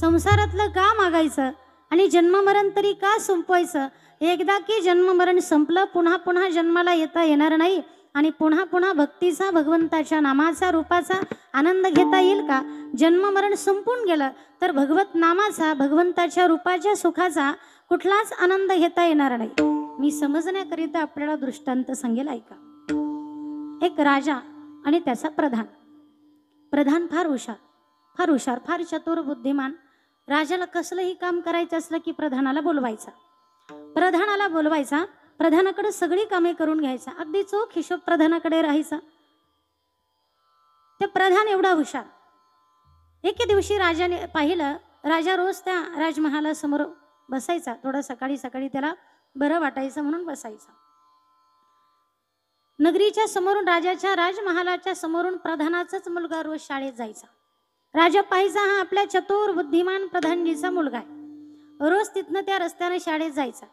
संसारातलं का मागायचं आणि जन्म मरण तरी का संपवायचं. एकदा की जन्म मरण संपलं पुन्हा पुन्हा जन्माला येता येणार नाही आणि पुन्हा पुन्हा भक्तीचा, भगवंताच्या नामाचा, रूपाचा आनंद घेता येईल का. जन्म मरण संपून गेलं तर भगवत नामाचा, भगवंताच्या रूपाच्या सुखाचा कुठलाच आनंद घेता येणार नाही. मी समजण्याकरिता आपल्याला दृष्टांत सांगेल, ऐका. एक राजा आणि त्याचा प्रधान. प्रधान फार हुशार, फार चतुर, बुद्धिमान. राजाला कसलंही काम करायचं असलं की प्रधानाला बोलवायचा. प्रधानाकडे सगळी कामे करून घ्यायचा. अगदी चोख हिशोब प्रधानाकडे राहायचा. ते प्रधान एवढा हुशार. एके दिवशी राजाने पाहिलं, राजा रोज त्या राजमहालासमोर बसायचा. थोडं सकाळी सकाळी त्याला बरं वाटायचं म्हणून बसायचा. नगरीच्या समोरून, राजाच्या राजमहालाच्या समोरून प्रधानाचाच मुलगा रोज शाळेत जायचा. राजा पाहायचा हा आपल्या चतुर बुद्धिमान प्रधानजीचा मुलगा आहे. रोज तिथनं त्या रस्त्याने शाळेत जायचा.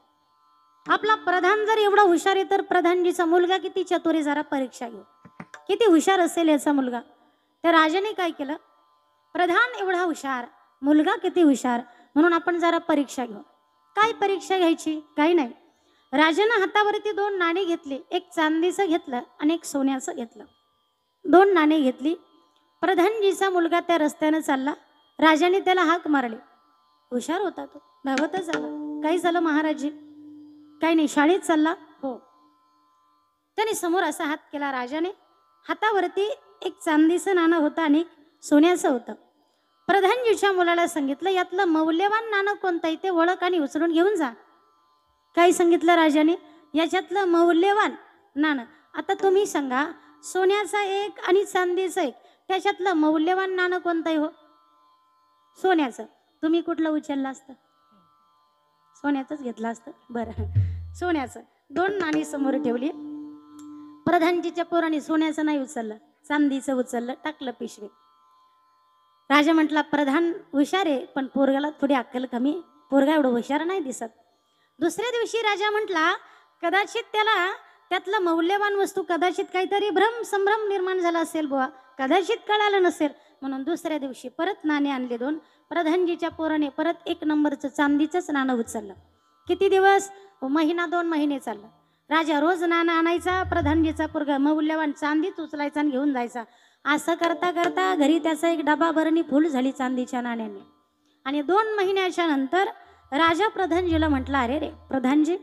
आपला प्रधान जर एवढा हुशार आहे तर प्रधानजीचा मुलगा किती चतुर आहे, जरा परीक्षा घेऊ. किती हुशार असेल याचा मुलगा. त्या राजाने काय केलं, प्रधान एवढा हुशार, मुलगा किती हुशार, म्हणून आपण जरा परीक्षा घेऊ. काय परीक्षा घ्यायची, काही नाही. राजानं हातावरती 2 नाणी घेतली. एक चांदीचं घेतलं आणि एक सोन्याचं घेतलं. 2 नाणी घेतली. प्रधानजीचा मुलगा त्या रस्त्यानं चालला. राजाने त्याला हाक मारली. हुशार होता तो, धावतच आला. काही झालं महाराजजी, काही नाही, शाळेत चालला. हो. त्याने समोर असा हात केला. राजाने हातावरती एक चांदीचं नाणं होतं आणि एक सोन्याचं होतं. प्रधानजीच्या मुलाला सांगितलं यातलं मौल्यवान नाणं कोणतं आहे ते ओळख आणि उचलून घेऊन जा. काय सांगितलं राजाने? याच्यातलं मौल्यवान नाणं. आता तुम्ही सांगा, सोन्याचा एक आणि चांदीचं एक, त्याच्यातलं मौल्यवान नाणं कोणतं आहे हो? सोन्याचं. तुम्ही कुठलं उचललं असतं? सोन्याचंच घेतलं असतं. बरं, सोन्याचं. 2 नाणी समोर ठेवली. प्रधानजीच्या पोराने सोन्याचं नाही उचललं, चांदीचं उचललं, टाकलं पिशवी. राजा म्हटला प्रधान हुशार आहे, पण पोरगाला थोडी अक्कल कमी, पोरगा एवढं हुशार नाही दिसत. दुसऱ्या दिवशी राजा म्हटला कदाचित त्याला त्यातलं मौल्यवान वस्तू कदाचित काहीतरी भ्रम संभ्रम निर्माण झाला असेल बुवा, कदाचित कळालं नसेल, म्हणून दुसऱ्या दिवशी परत नाणे आणले 2. प्रधानजीच्या पोराने परत 1 नंबरचं चांदीचंच नाणं उचललं. किती दिवस? महिना 2 महिने चाललं. राजा रोज नाणं आणायचा, प्रधानजीचा पोरगा मौल्यवान चांदीच उचलायचा आणि घेऊन जायचा. असं करता करता घरी त्याचा एक डबा भरणी फुल झाली चांदीच्या नाण्याने. आणि 2 महिन्याच्या नंतर राजा प्रधानजीला म्हटला, अरे रे प्रधानजी,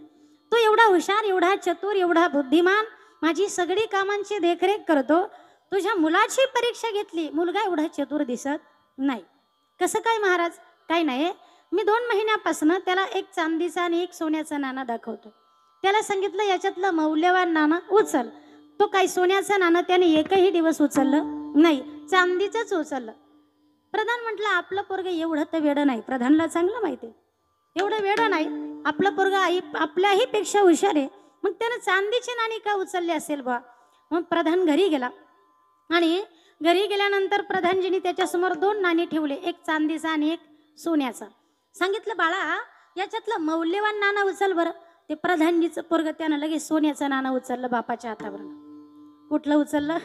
तू एवढा हुशार, एवढा चतुर, एवढा बुद्धिमान, माझी सगळी कामांची देखरेख करतो, तुझ्या मुलाची परीक्षा घेतली, मुलगा एवढा चतुर दिसत नाही. कसं काय महाराज? काय नाही, मी 2 महिन्यापासून त्याला एक चांदीचा आणि एक सोन्याचा नाणं दाखवतो. त्याला सांगितलं याच्यातलं मौल्यवान नाणं उचल. तो काही सोन्याचं नाणं त्याने एकही दिवस उचललं नाही, चांदीचंच उचललं. प्रधान म्हटलं आपलं पोरग एवढं तर वेडं नाही. प्रधानला चांगलं माहिती एवढं वेडं नाही, आपलं पोरग आपल्याही पेक्षा हुशार आहे, मग त्यानं चांदीची नाणी का उचलली असेल बा. मग प्रधान घरी गेला आणि घरी गेल्यानंतर प्रधानजींनी त्याच्यासमोर 2 नाणी ठेवले, एक चांदीचा आणि एक सोन्याचा. सांगितलं बाळा याच्यातलं मौल्यवान नाणं उचल बरं. ते प्रधानजीचं पोरग त्यानं लगेच सोन्याचं नाणं उचललं बापाच्या हातावरून. कुठलं उचललं?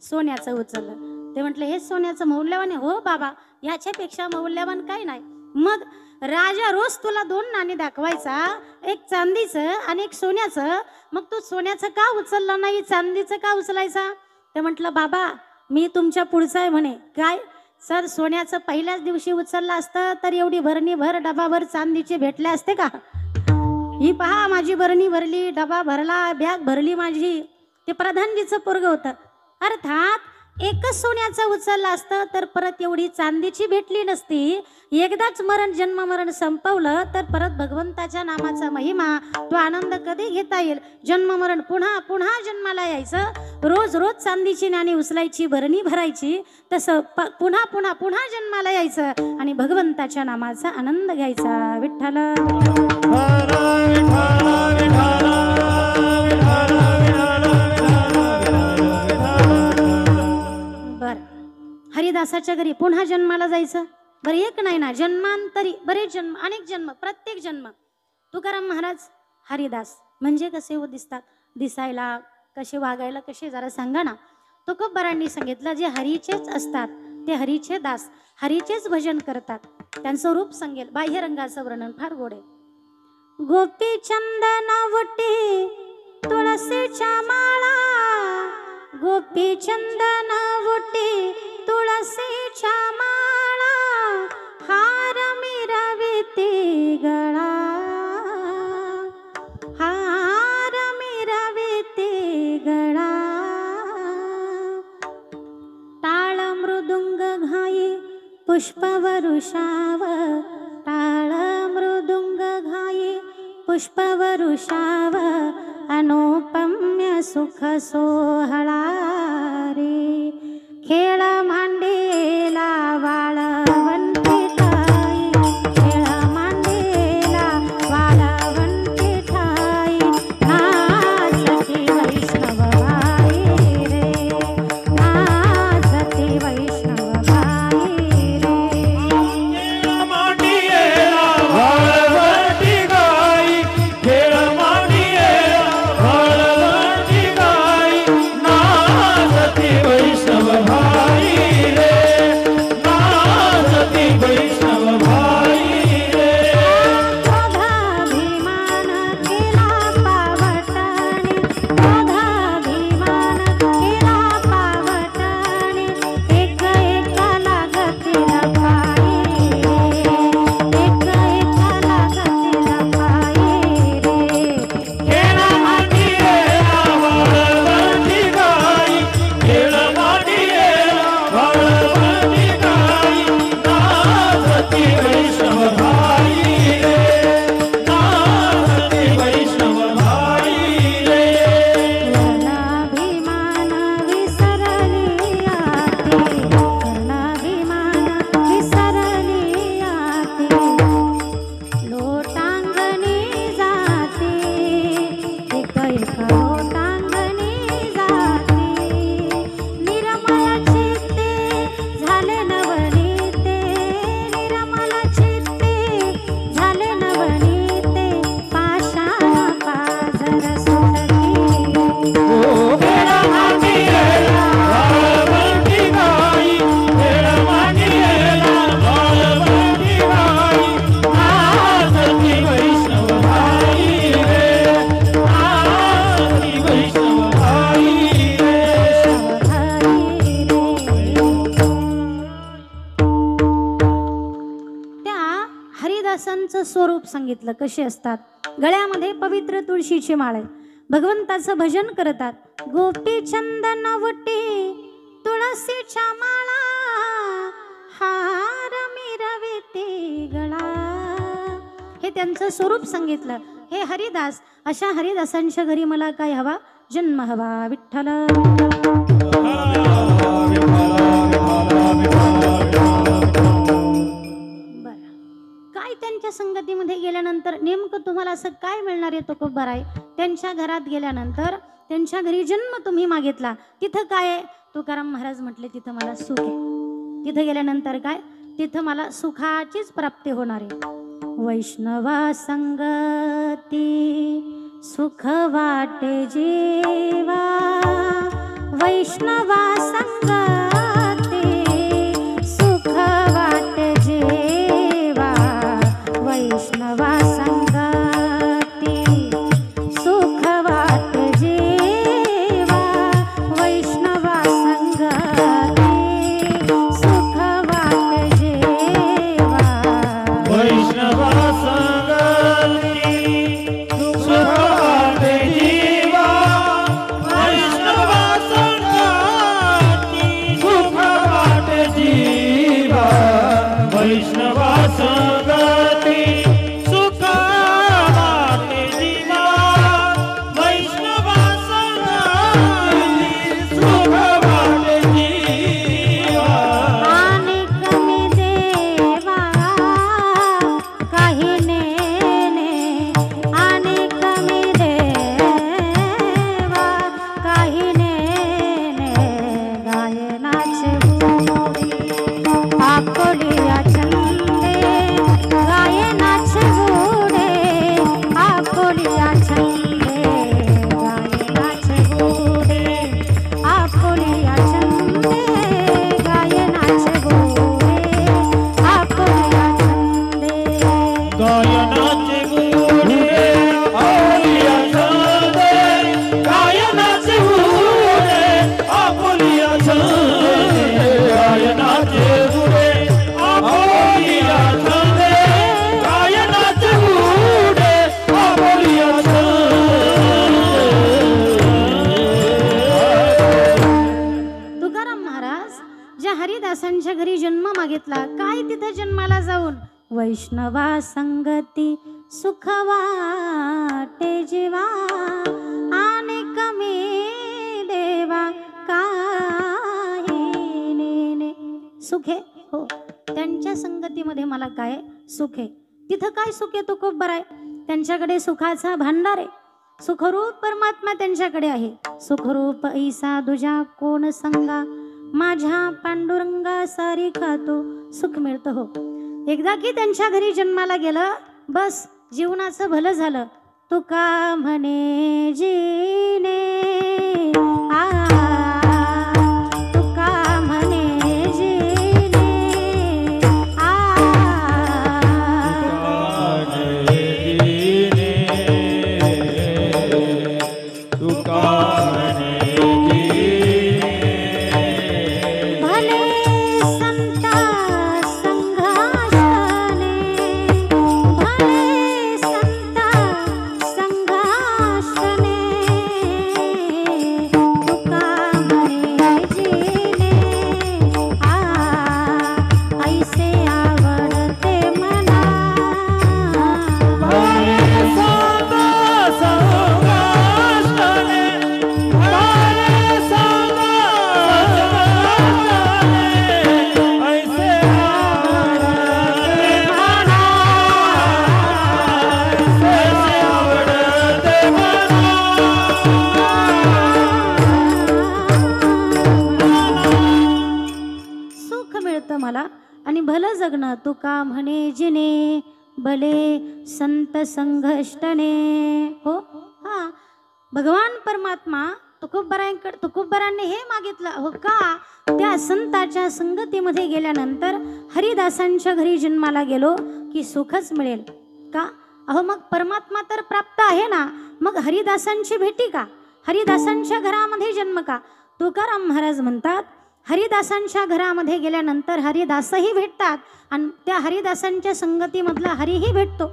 सोन्याचं उचललं. ते म्हटलं हे सोन्याचं मौल्यवान आहे? हो बाबा, याच्यापेक्षा मौल्यवान काही नाही. मग राजा रोज तुला 2 नाणी दाखवायचा, एक चांदीचं आणि एक सोन्याचं, मग तू सोन्याचं का उचललं नाही, चांदीचं का उचलायचा? ते म्हटलं बाबा मी तुमच्या पुढचा आहे म्हणे. काय सर, सोन्याचं पहिल्याच दिवशी उचललं असतं तर एवढी भरणी भर डबाभर चांदीचे भेटले असते का? ही पहा माझी भरणी भरली, डबा भरला, बॅग भरली माझी. ते प्रधानजीचं पोरग होतं. अर्थात एकच सोन्याचं उचललं असतं तर परत एवढी चांदीची भेटली नसती. एकदाच जन्म मरण संपवलं तर परत भगवंताच्या नामाचा महिमा, तो आनंद कधी घेता येईल? जन्म मरण पुन्हा पुन्हा जन्माला यायचं, रोज रोज चांदीची नाणी उचलायची, भरणी भरायची, तसं पुन्हा पुन्हा पुन्हा जन्माला यायचं आणि भगवंताच्या नामाचा आनंद घ्यायचा. विठ्ठल हरिदासाच्या घरी पुन्हा जन्माला जायचं. बरं एक नाही ना, जन्मांतरी बरेच जन्म, अनेक जन्म, प्रत्येक जन्म. तुकाराम महाराज हरिदास म्हणजे कसे हो दिसतात, दिसायला कसे, वागायला कसे, जरा सांगा ना. तुकोबरांनी सांगितलं जे हरीचेच असतात ते हरीचे दास, हरीचेच भजन करतात, त्यांचं रूप सांगेल. बाह्य रंगाचं वर्णन फार गोड आहे. गोपी चंदनावटी तुळशीच्या माळा, गोपी चंदनावटी तुळशीच्या माळा, हार मिरविते गळा, हार मिरविते गळा, टाळ मृदुंग घाई पुष्पवरुषाव, टाळ मृदुंग घाई पुष्पवरुषाव, अनुपम्य सुख सोहळा रे, खेळ मांडेला वाळवंटी ठाई, खेळ मांडेला वाळवंटी ठाई, नाचती वैष्णव बाई रे, नाचती वैष्णव बाई रे, खेळ मांडियेला वाळवंटी गाई, खेळ मांडियेला वाळवंटी गाई, नाचती वैष्णव भाई स्वरूप सांगितलं कसे असतात. गळ्यामध्ये पवित्र तुळशीची माळ आहे, भगवंताचं भजन करतात. गोपी चंदन वटी तुळशीच्या माळा, हार मिरविते गळा. हे त्यांचं स्वरूप सांगितलं. हे हरिदास, अशा हरिदासांच्या घरी मला काय हवा? जन्म हवा. विठ्ठल बर, काय त्यांच्या संगतीमध्ये गेल्यानंतर नेमकं तुम्हाला असं काय मिळणार आहे? तुकोबर आहे त्यांच्या घरात गेल्यानंतर, त्यांच्या घरी जन्म तुम्ही मागितला, तिथं काय आहे? तुकाराम महाराज म्हटले तिथं मला सुख आहे. तिथं गेल्यानंतर काय? तिथं मला सुखाचीच प्राप्ती होणार आहे. वैष्णवा संगती सुख वाटे जीवा, वैष्णवा संगती सुख वाटे जीवा, वैष्णवा संगती सुख वाटे जीवा, वैष्णवा संगती सुख वाटे जीवा. वैष्णवा संगती सुख वाटे जीवा, वैष्णवा संगती सुख वाटे जीवा, वैष्णवा संगती सुख वाटे जीवा, वैष्णवा संगती सुख वाटे जीवा. आणि कमी देवा काही नेने, आणि कमी देवा काही नेने, गायनाचे गोडी आकोलिया छंदे, गायनाचे गोडे आकोलिया छंदे, गायनाचे गोडे आकोलिया छंदे, गायनाचे गोडे आकोलिया छंदे. गायनाचे गोडे आपुलिया छंदे, गायनाचे गोडे आपुलिया छंदे, गायनाचे गोडे आपुलिया छंदे, गायनाचे गोडे आपुलिया छंदे. तुकाराम महाराज ज्या हरिदासांच्या घरी जन्म मागितला, काय तिथे जन्माला जाऊन? वैष्णवा संगती सुख वाटे जीवा, आणि कमी देवा काही नेने. सुखे हो, त्यांच्या संगतीमध्ये मला काय सुख आहे. तिथं काय सुख आहे? तुकोबर आहे त्यांच्याकडे सुखाचा भांडार आहे. सुखरूप परमात्मा त्यांच्याकडे आहे. सुखरूप ऐसा दुजा कोण संगा, माझ्या पांडुरंगा सारी खातो सुख मिळतं. हो, एकदा की त्यांच्या घरी जन्माला गेलं, बस जीवनाचं भलं झालं. तुका म्हणे जीने आ, तुका म्हणे जीने आ, भले संता संघासने, भले संता संघासने, तुका म्हणे जीने आ, ऐसे आवडते मना. सुख मिळतं मला आणि भलं जगणं. तुका म्हणे जिने भले संत संघष्टने. हो हा, भगवान परमात्मा तुकोबरांनी हे मागितलं हो का? त्या संताच्या संगतीमध्ये गेल्यानंतर हरिदासांच्या घरी जन्माला गेलो की सुखच मिळेल का? अहो मग परमात्मा तर प्राप्त आहे ना, मग हरिदासांची भेटी का? हरिदासांच्या घरामध्ये जन्म का? तुकाराम महाराज म्हणतात हरिदासांच्या घरामध्ये गेल्यानंतर हरिदासही भेटतात आणि त्या हरिदासांच्या संगतीमधला हरीही भेटतो.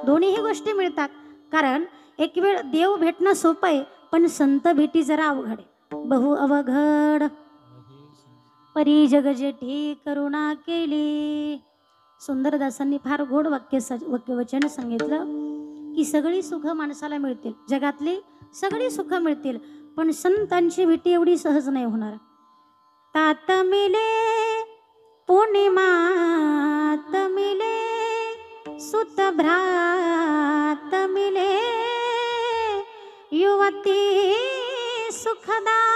दोन्हीही गोष्टी मिळतात. कारण एक वेळ देव भेटणं सोपं आहे, पण संत भेटी जरा अवघड आहे. बहु अवघड परी जग जेठी करुणा केली. सुंदरदासांनी फार गोड वाक्यवचन सांगितलं की सगळी सुख माणसाला मिळतील, जगातली सगळी सुख मिळतील, पण संतांची भेटी एवढी सहज नाही होणार. तात मिले पूर्णिमात मिले सुत भ्रात मिले युवती सुखदाई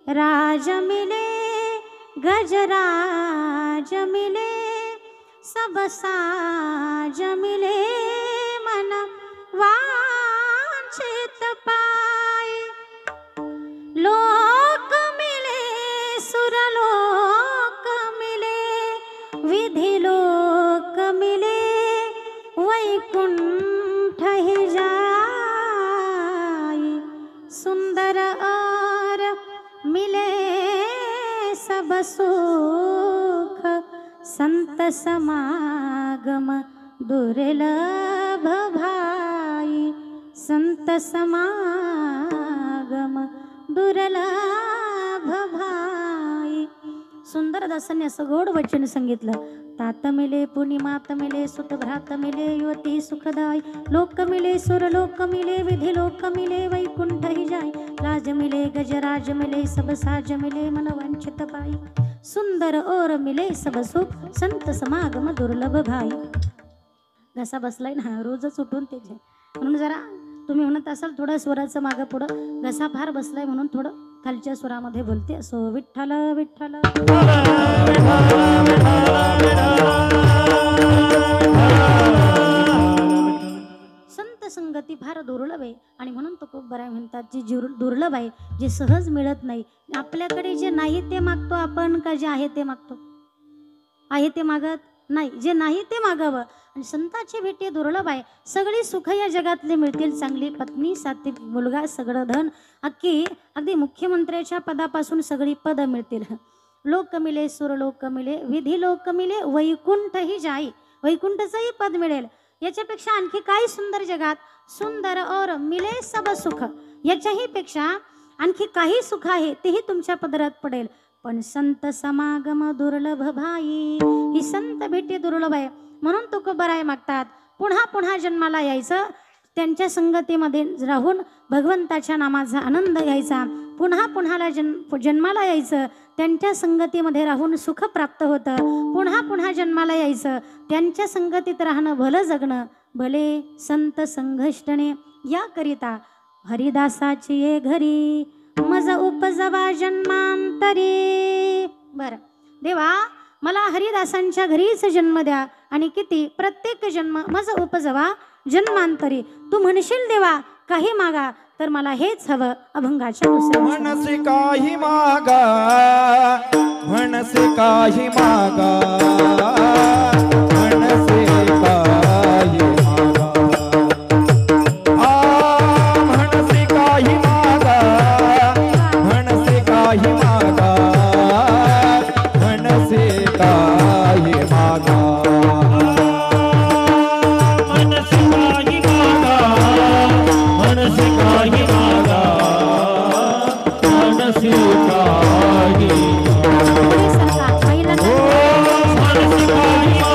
राज मिले गजराज मिले सब साज मिले मन वांछित पाई लोक मिले सुरलोक मिले विधि लोक मिले वैकुंठ ही जाई सुंदर और मिले सब सुख संत समागम दुर्लभ भाई संत समागम दुर्लभ भाई. सुंदरदासांनी असं गोड वचन सांगितलं. तात मिले पूर्णिमात मिले सुत भ्रात मिले युवती सुखदाई लोक मिले सुरलोक मिले विधि लोक मिले वैकुंठ ही जाय राज मिले गजराज मिले सब साज मिले मन वांछित पाई सुंदर और मिले सब सुख संत समागम दुर्लभ भाई. घसा बसलाय ना, रोजच उठून त्याचे, म्हणून जरा तुम्ही म्हणत असाल थोडं स्वराचं मागं पुढं, घसा फार बसलाय म्हणून थोडं खालच्या स्वरामध्ये बोलते. असो विठ्ठल विठ्ठल. संत संगती फार दुर्लभ आहे आणि म्हणून तो खूप बरं म्हणतात जी दुर्लभ आहे, जे सहज मिळत नाही. आपल्याकडे जे नाही ते मागतो आपण का जे आहे ते मागतो? आहे ते मागत नाही, जे नाही ते मागावं. आणि संताची भेटी दुर्लभ आहे. सगळी सुख या जगातले मिळतील, चांगली पत्नी सात्विक मुलगा सगळं धन, अगदी मुख्यमंत्र्याच्या पदापासून सगळी पद मिळतील. लोक मिले सुरलोक मिले विधी लोक मिले वैकुंठ ही जाई वैकुंठचंही पद मिळेल. याच्यापेक्षा आणखी काय सुंदर जगात सुंदर और मिले सब सुख, याच्याही पेक्षा आणखी काही सुख आहे तेही तुमच्या पदरात पडेल. पण संत समागम दुर्लभ भाई, ही संत भेटी दुर्लभ आहे. म्हणून तुकोबराय मागतात पुन्हा पुन्हा जन्माला यायचं, त्यांच्या संगतीमध्ये राहून भगवंताच्या नामाचा आनंद घ्यायचा. पुन्हा पुन्हाला जन्माला यायचं, त्यांच्या संगतीमध्ये राहून सुख प्राप्त होतं. पुन्हा पुन्हा जन्माला यायचं, त्यांच्या संगतीत राहणं, भलं जगणं, भले संत संघष्टने. याकरिता हरिदासाची ये घरी मज उपजवा जन्मांतरी. बरं देवा, मला हरिदासांच्या घरीच जन्म द्या आणि किती प्रत्येक जन्म मज उपजवा जन्मांतरी. तू म्हणशील देवा काही मागा, तर मला हेच हवं अभंगाच्या दुसऱ्या. मनसे काही मागा, मनसे काही मागा, मनसे काही मागा, मनसे काही मागा, मनसे काही मागा, मनसे काही मागा, मनसे काही मागा, मनसे काही मागा, मनसे काही मागा, मनसे काही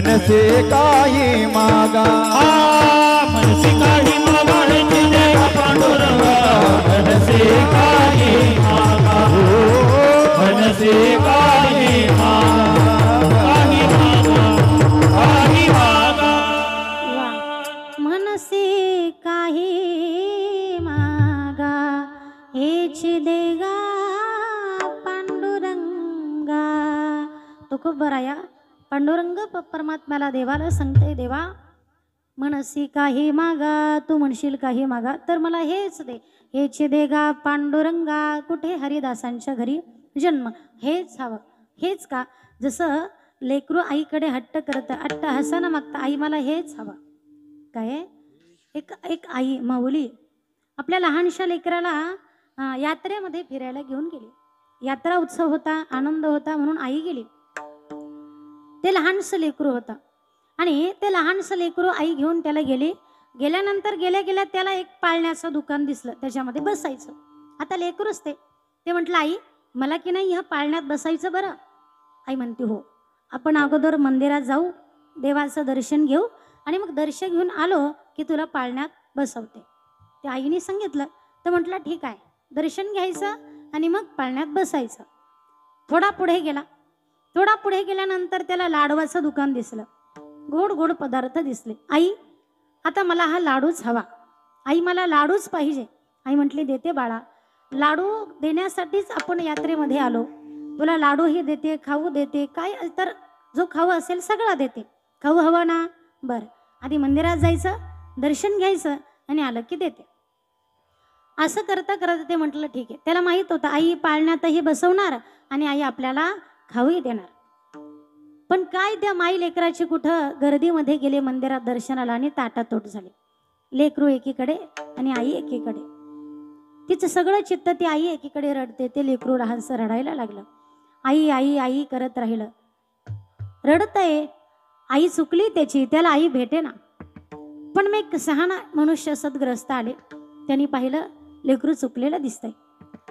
मनसे काही मागा मनसे काही मागा हेची देवा पांडुरंगा मनसे काही मागा मनसे काही मागा काही मागा काही मागा मनसे काही मागा हेच देगा पांडुरंगा. तो खूप बरा या पांडुरंग परमात्म्याला देवाला सांगते, देवा मनसी काही मागा, तू म्हणशील काही मागा तर मला हेच दे. हेच देगा पांडुरंगा. कुठे? हरिदासांच्या घरी जन्म. हेच हवं. हेच का? जसं लेकरू आईकडे हट्ट करतं, हट्ट हसानं मागतं, आई मला हेच हवं. काय? एक एक आई माऊली आपल्या लहानशा लेकराला यात्रेमध्ये फिरायला घेऊन गेली. यात्रा उत्सव होता, आनंद होता म्हणून आई गेली. ते लहानसं लेकरू होतं आणि ते लहानसं लेकरू आई घेऊन त्याला गेली. गेल्यानंतर गेल्या गेल्या त्याला एक पाळण्याचं दुकान दिसलं, त्याच्यामध्ये बसायचं. आता लेकरूच ते म्हटलं, आई मला की नाही ह्या पाळण्यात बसायचं बरं. आई म्हणते, हो. आपण अगोदर मंदिरात जाऊ, देवाचं दर्शन घेऊ आणि मग दर्शन घेऊन आलो की तुला पाळण्यात बसवते. त्या आईने सांगितलं. तर म्हटलं ठीक आहे, दर्शन घ्यायचं आणि मग पाळण्यात बसायचं. थोडा पुढे गेला. थोडा पुढे गेल्यानंतर त्याला लाडवाचं दुकान दिसलं. गोड गोड पदार्थ दिसले. आई आता मला हा लाडूच हवा. आई मला लाडूच पाहिजे. आई म्हटली, देते बाळा. लाडू देण्यासाठीच आपण यात्रेमध्ये आलो. तुला लाडूही देते, खाऊ देते, काय तर जो खाऊ असेल सगळा देते. खाऊ हवा ना? बरं, आधी मंदिरात जायचं, दर्शन घ्यायचं आणि आलं की देते. असं करता करता ते म्हटलं ठीक आहे. त्याला माहीत होतं आई पाळण्यातही बसवणार आणि आई आपल्याला खाऊही देणार. पण काय त्या माई लेकराची कुठं गर्दीमध्ये गेले मंदिरात दर्शनाला आणि ताटातोट झाले. लेकरू एकीकडे आणि आई एकीकडे. तिचं सगळं चित्त ती आई एकीकडे रडते, ते लेकरू लहानसं रडायला लागलं. आई आई आई करत राहिलं. रडतंय. आई चुकली त्याची, त्याला आई भेटे ना. पण मग एक सहाना मनुष्य सद्ग्रस्त आले. त्यांनी पाहिलं लेकरू चुकलेलं दिसतंय.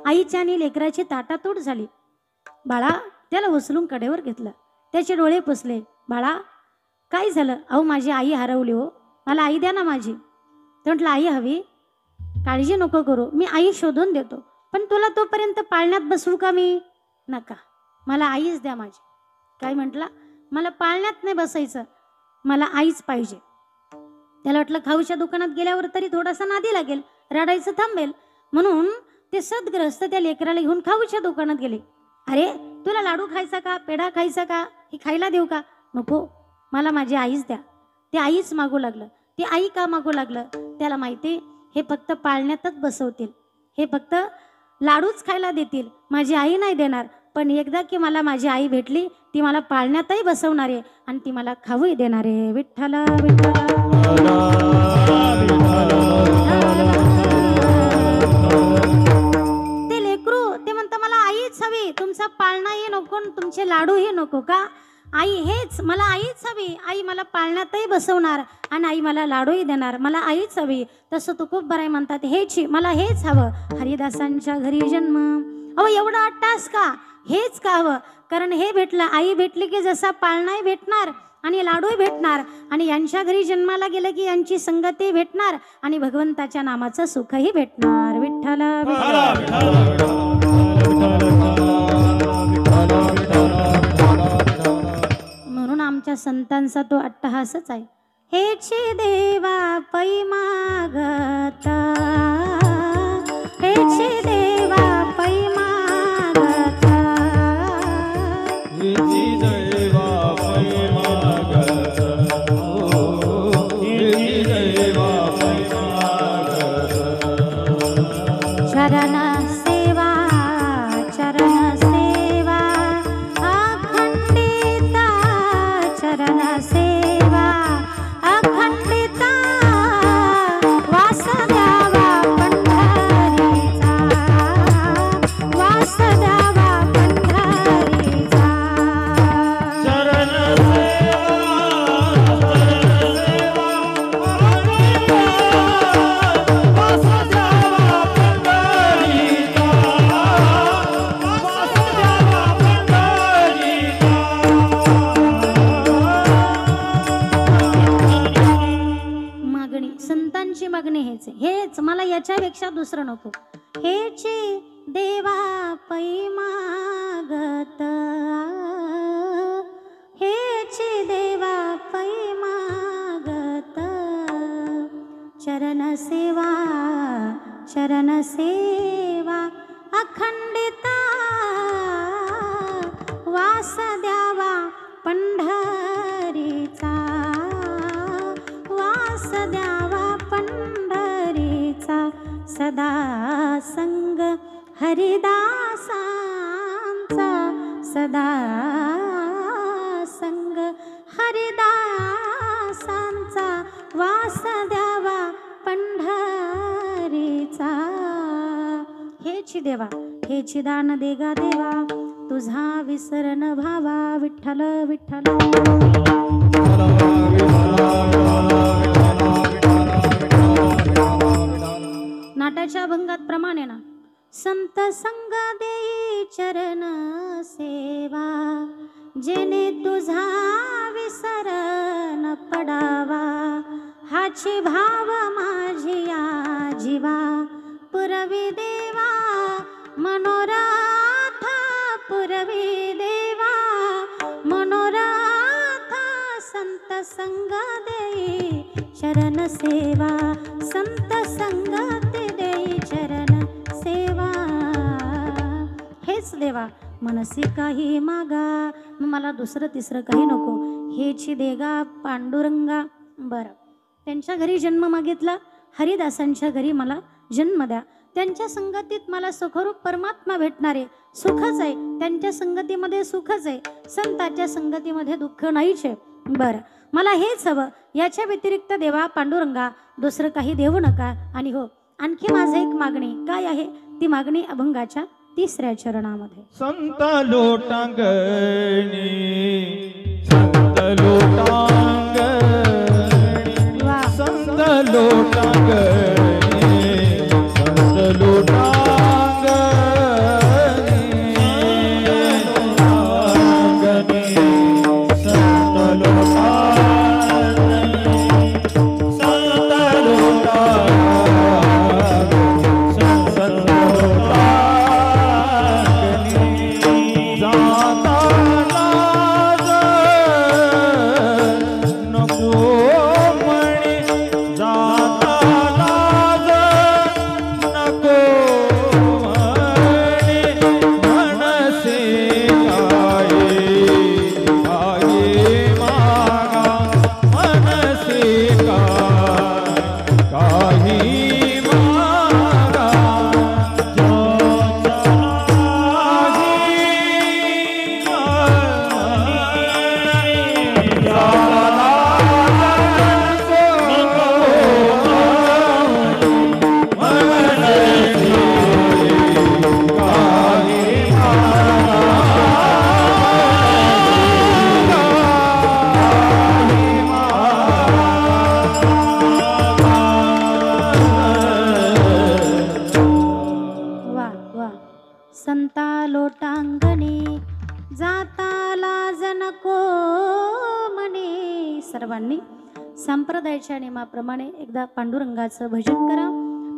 आईच्या आणि लेकराची ताटातोट झाली. बाळा त्याला उचलून कडेवर घेतलं. त्याचे डोळे पुसले. बाळा काय झालं? अहो माझी आई हरवली हो, मला आई द्या ना माझी. तर म्हटलं, आई हवी, काळजी नको करू, मी आई शोधून देतो. पण तुला तोपर्यंत पाळण्यात बसवू का मी? नका, मला आईच द्या माझी. काय म्हटलं? मला पाळण्यात नाही बसायचं, मला आईच पाहिजे. त्याला वाटलं खाऊच्या दुकानात गेल्यावर तरी थोडासा नादी लागेल, रडायचं थांबेल. म्हणून ते सद्ग्रस्त त्या लेकराला घेऊन खाऊच्या दुकानात गेले. अरे तुला लाडू खायचा का, पेढा खायचा का, हे खायला देऊ का? नको, मला माझी आईच द्या. ते आईच मागू लागलं. ते आई का मागू लागलं? त्याला माहिती हे फक्त पाळण्यातच बसवतील, हे फक्त लाडूच खायला देतील, माझी आई नाही देणार. पण एकदा की मला माझी आई भेटली, ती मला पाळण्यातही बसवणार आहे आणि ती मला खाऊही देणार आहे. विठ्ठल विठ्ठल. ते लेकरू ते म्हणतं मला आईच हवी, तुमचा पाळणाही नको, तुमचे लाडूही नको. का? आई हेच, मला आईच हवी. आई मला पाळण्यातही बसवणार आणि आई मला लाडूही देणार, मला आईच हवी. तसं तुकोबराय म्हणतात, हेच मला हेच हवं. हरिदासांच्या घरी जन्म. अहो एवढा अट्टास का? हेच का हवं? कारण हे भेटलं, आई भेटली की जसा पाळणाही भेटणार आणि लाडूही भेटणार आणि यांच्या घरी जन्माला गेलं की यांची संगती भेटणार आणि भगवंताच्या नामाचं सुखही भेटणार. विठ्ठल म्हणून आमच्या संतांचा तो अट्टहासच आहे. हेची देवा पै मागता, हेची देवा पै मागता, हेची देवा पै मागता, हेची देवा पै मागता. चरण सेवा, चरण सेवा अखंडिता, चरण सेवा अखंडिता. वास द्यावा पंढरीचा, वास द्यावा पंढरीचा. चरण हेच मला याच्यापेक्षा दुसरं नको. हेच देवा पै मागत, हेच देवा पै मागत, चरण सेवा अखंडिता, वास द्यावा पंढरीचा, वास द्यावा पंढरीचा, सदा संग हरिदासांचा, सदा संग हरिदासांचा, वास द्यावा पंढरीचा. हेची देवा हेची दान देगा देवा, तुझा विसरण भावा, विठ्ठल विठ्ठल. नाटाच्या अभंगात प्रमाणे ना, संत संग देई चरण सेवा, जेने तुझा विसरण पडावा, हाची भाव माझिया जीवा, पुरवी देवा मनोरथ, पुरवी देवा मनोरथ, संत संग देई चरण सेवा, संत संगती देई चरण सेवा. हेच देवा मनसी काही मागा, मग मला दुसरं तिसरं काही नको. हेची देगा पांडुरंगा. बरं, त्यांच्या घरी जन्म मागितला, हरिदासांच्या घरी मला जन्म द्या. त्यांच्या संगतीत मला सुखरूप परमात्मा भेटणारे, सुखच आहे त्यांच्या संगतीमध्ये, सुखच आहे. संतांच्या संगतीमध्ये दुःख नाहीच आहे. बरं, मला हेच हवं, याच्या व्यतिरिक्त देवा पांडुरंगा दुसरं काही देऊ नका. आणि हो, आणखी माझं एक मागणी काय आहे, ती मागणी अभंगाच्या 3ऱ्या चरणामध्ये. संत लोटांगणी, संत लोटांगणी, वा, संत लोटांगणी, संत लोटांगणी, संत लोटांगणी, संत लोटांगणी, संत लोटांगणी, जाता लाज नको म्हणे, जाता लाज नको म्हणे, मनसे काही मागा, मनसे काही मागा, वा वा. संता लोटांगणी, जाता लाज नको म्हणे. सर्वांनी संप्रदायाच्या नियमाप्रमाणे एकदा पांडुरंगाचं भजन करा,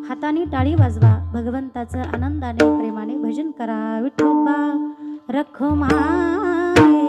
हाताने टाळी वाजवा, भगवंताचं आनंदाने प्रेमाने भजन करा. विठोबा रखुमाई,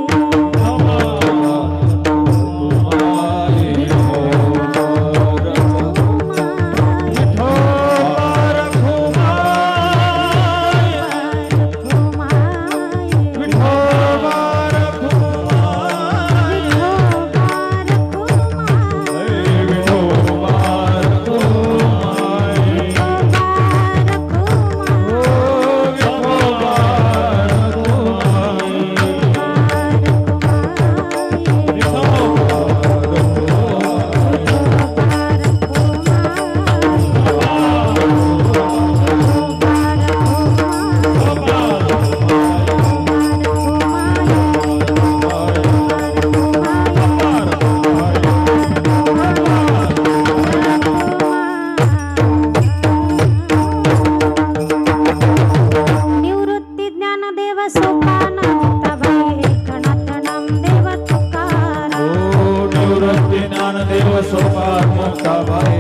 ज्ञानदेव सोपान मुक्ताबाई,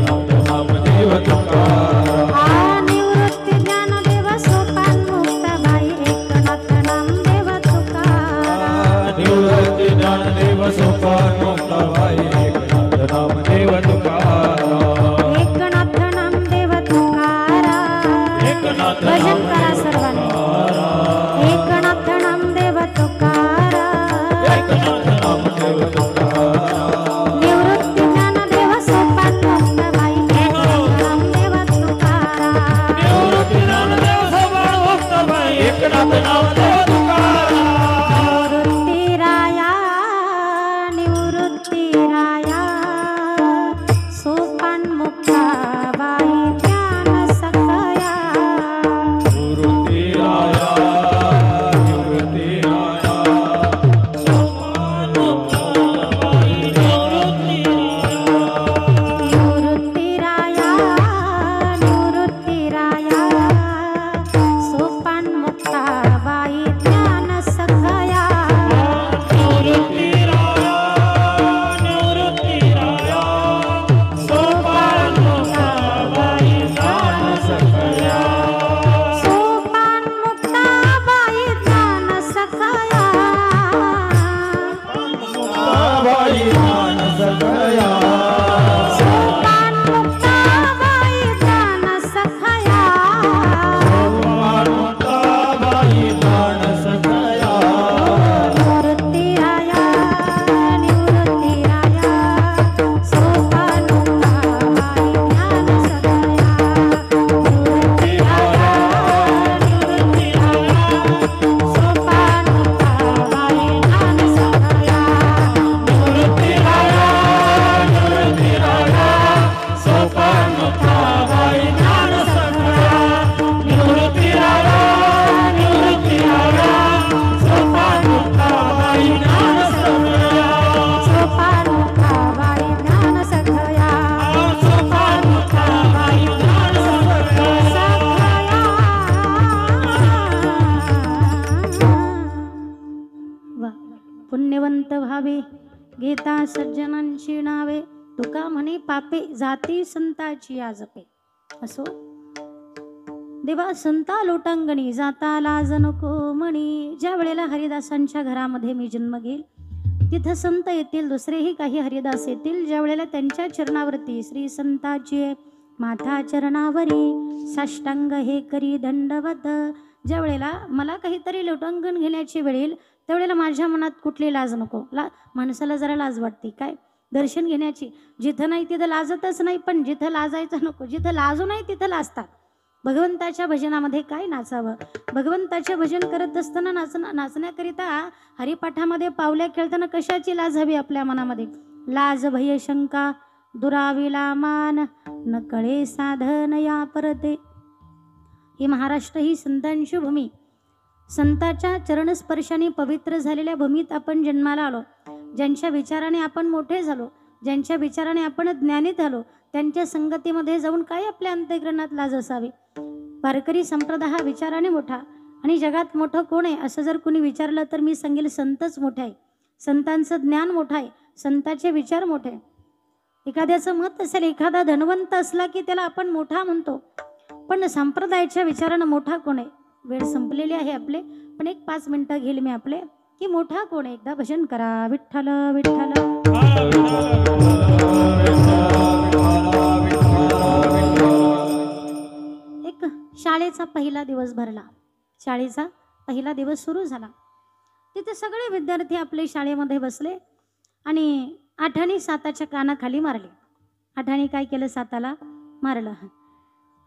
नाम सोपान मुक्ताबाई एकनाथ नामदेव तुकाराम एकनाथ नामदेव तुकाराम एकनाथ भजन करा सर्वांनी एकनाथ नामदेव तुकाराम एकनाथ नामदेव तुकाराम निवृत्ती ज्ञानदेव सोपान मुक्ताबाई एकनाथ नामदेव तुकाराम निवृत्ती नामदेव सोपान मुक्ताबाई एकनाथ नामदेव तुकाराम निवृत्ती राया निवृत्ती राया सोपान मुक्ताबाई ज्ञान सखया निवृत्ती राया निवृत्ती राया सोपान मुक्ताबाई निवृत्ती निवृत्ती राया निवृत्ती राया सोपान मुक्ताबाई ज्ञान सखया निवृत्ती राया निवृत्ती राया सोपान मुक्ताबाई ज्ञान सखया सोपान मुक्ताबाई ज्ञान सखया मुक्ताबाई ज्ञान सखया सोपान मुक्ताबाई ज्ञान सखया सोपान मुक्ताबाई ज्ञान सखया निवृत्ती राया निवृत्ती राया सोपान मुक्ताबाई ज्ञान सखया निवृत्ती राया निवृत्ती राया सोपान मुक्ताबाई ज्ञान सखया निवृत्ती राया निवृत्ती राया सोपान मुक्ताबाई ज्ञान सखया निवृत्ती राया निवृत्ती राया सोपान मुक्ताबाई ज्ञान सखया सोपान मुक्ताबाई ज्ञान सखया सोपान मुक्ताबाई ज्ञान वा पुण्यवंत व्हावे गीता सज्जनांची नावे तुका म्हणे पापे जाती संताची आजपे असो देवा संता लोटांगणी जाता लाज नको म्हणी ज्या वेळेला हरिदासांच्या घरामध्ये मी जन्म घेईल तिथं संत येतील दुसरेही काही हरिदास येतील ज्या वेळेला त्यांच्या चरणावरती श्री संताची माथा चरणावरी साष्टांग हे करी दंडवत ज्या वेळेला मला काहीतरी लोटांगण घेण्याची वेळ येईल त्यावेळेला माझ्या मनात कुठली लाज नको माणसाला जरा लाज वाटते काय दर्शन घेण्याची जिथं नाही तिथं लाजतच नाही पण जिथं लाजायचं नको जिथं लाजू नाही तिथं लाजतात भगवंताच्या भजनामध्ये काय नाचावं भगवंताचे भजन करत असताना नाचण्याकरिता हरिपाठामध्ये पावल्या खेळताना कशाची लाज हवी आपल्या मनामध्ये लाज भय शंका दुराविला मान न कळे साधन या परते ही महाराष्ट्र ही संतांची भूमी संताच्या चरणस्पर्शाने पवित्र झालेल्या भूमीत आपण जन्माला आलो ज्यांच्या विचाराने आपण मोठे झालो ज्यांच्या विचाराने आपण ज्ञानी झालो त्यांच्या संगतीमध्ये जाऊन काय आपल्या अंतःकरणात लाज असावी वारकरी संप्रदाय हा विचाराने मोठा आणि जगात मोठं कोण आहे असं जर कोणी विचारलं तर मी सांगेल संतच मोठे आहे संतांचं ज्ञान मोठं आहे संतांचे विचार मोठे आहे एखाद्याचं मत असेल एखादा धनवंत असला की त्याला आपण मोठा म्हणतो पण संप्रदायाच्या विचारानं मोठा कोण आहे वेळ संपलेली आहे आपले पण एक 5 मिनिटं घेईल मी आपले की मोठा कोण आहे एकदा भजन करा विठ्ठल विठ्ठल एक शाळेचा पहिला दिवस भरला शाळेचा पहिला दिवस सुरू झाला तिथे सगळे विद्यार्थी आपले शाळेमध्ये बसले आणि 8 आणि 7च्या कानाखाली मारले 8 आणि काय केलं 7ला मारलं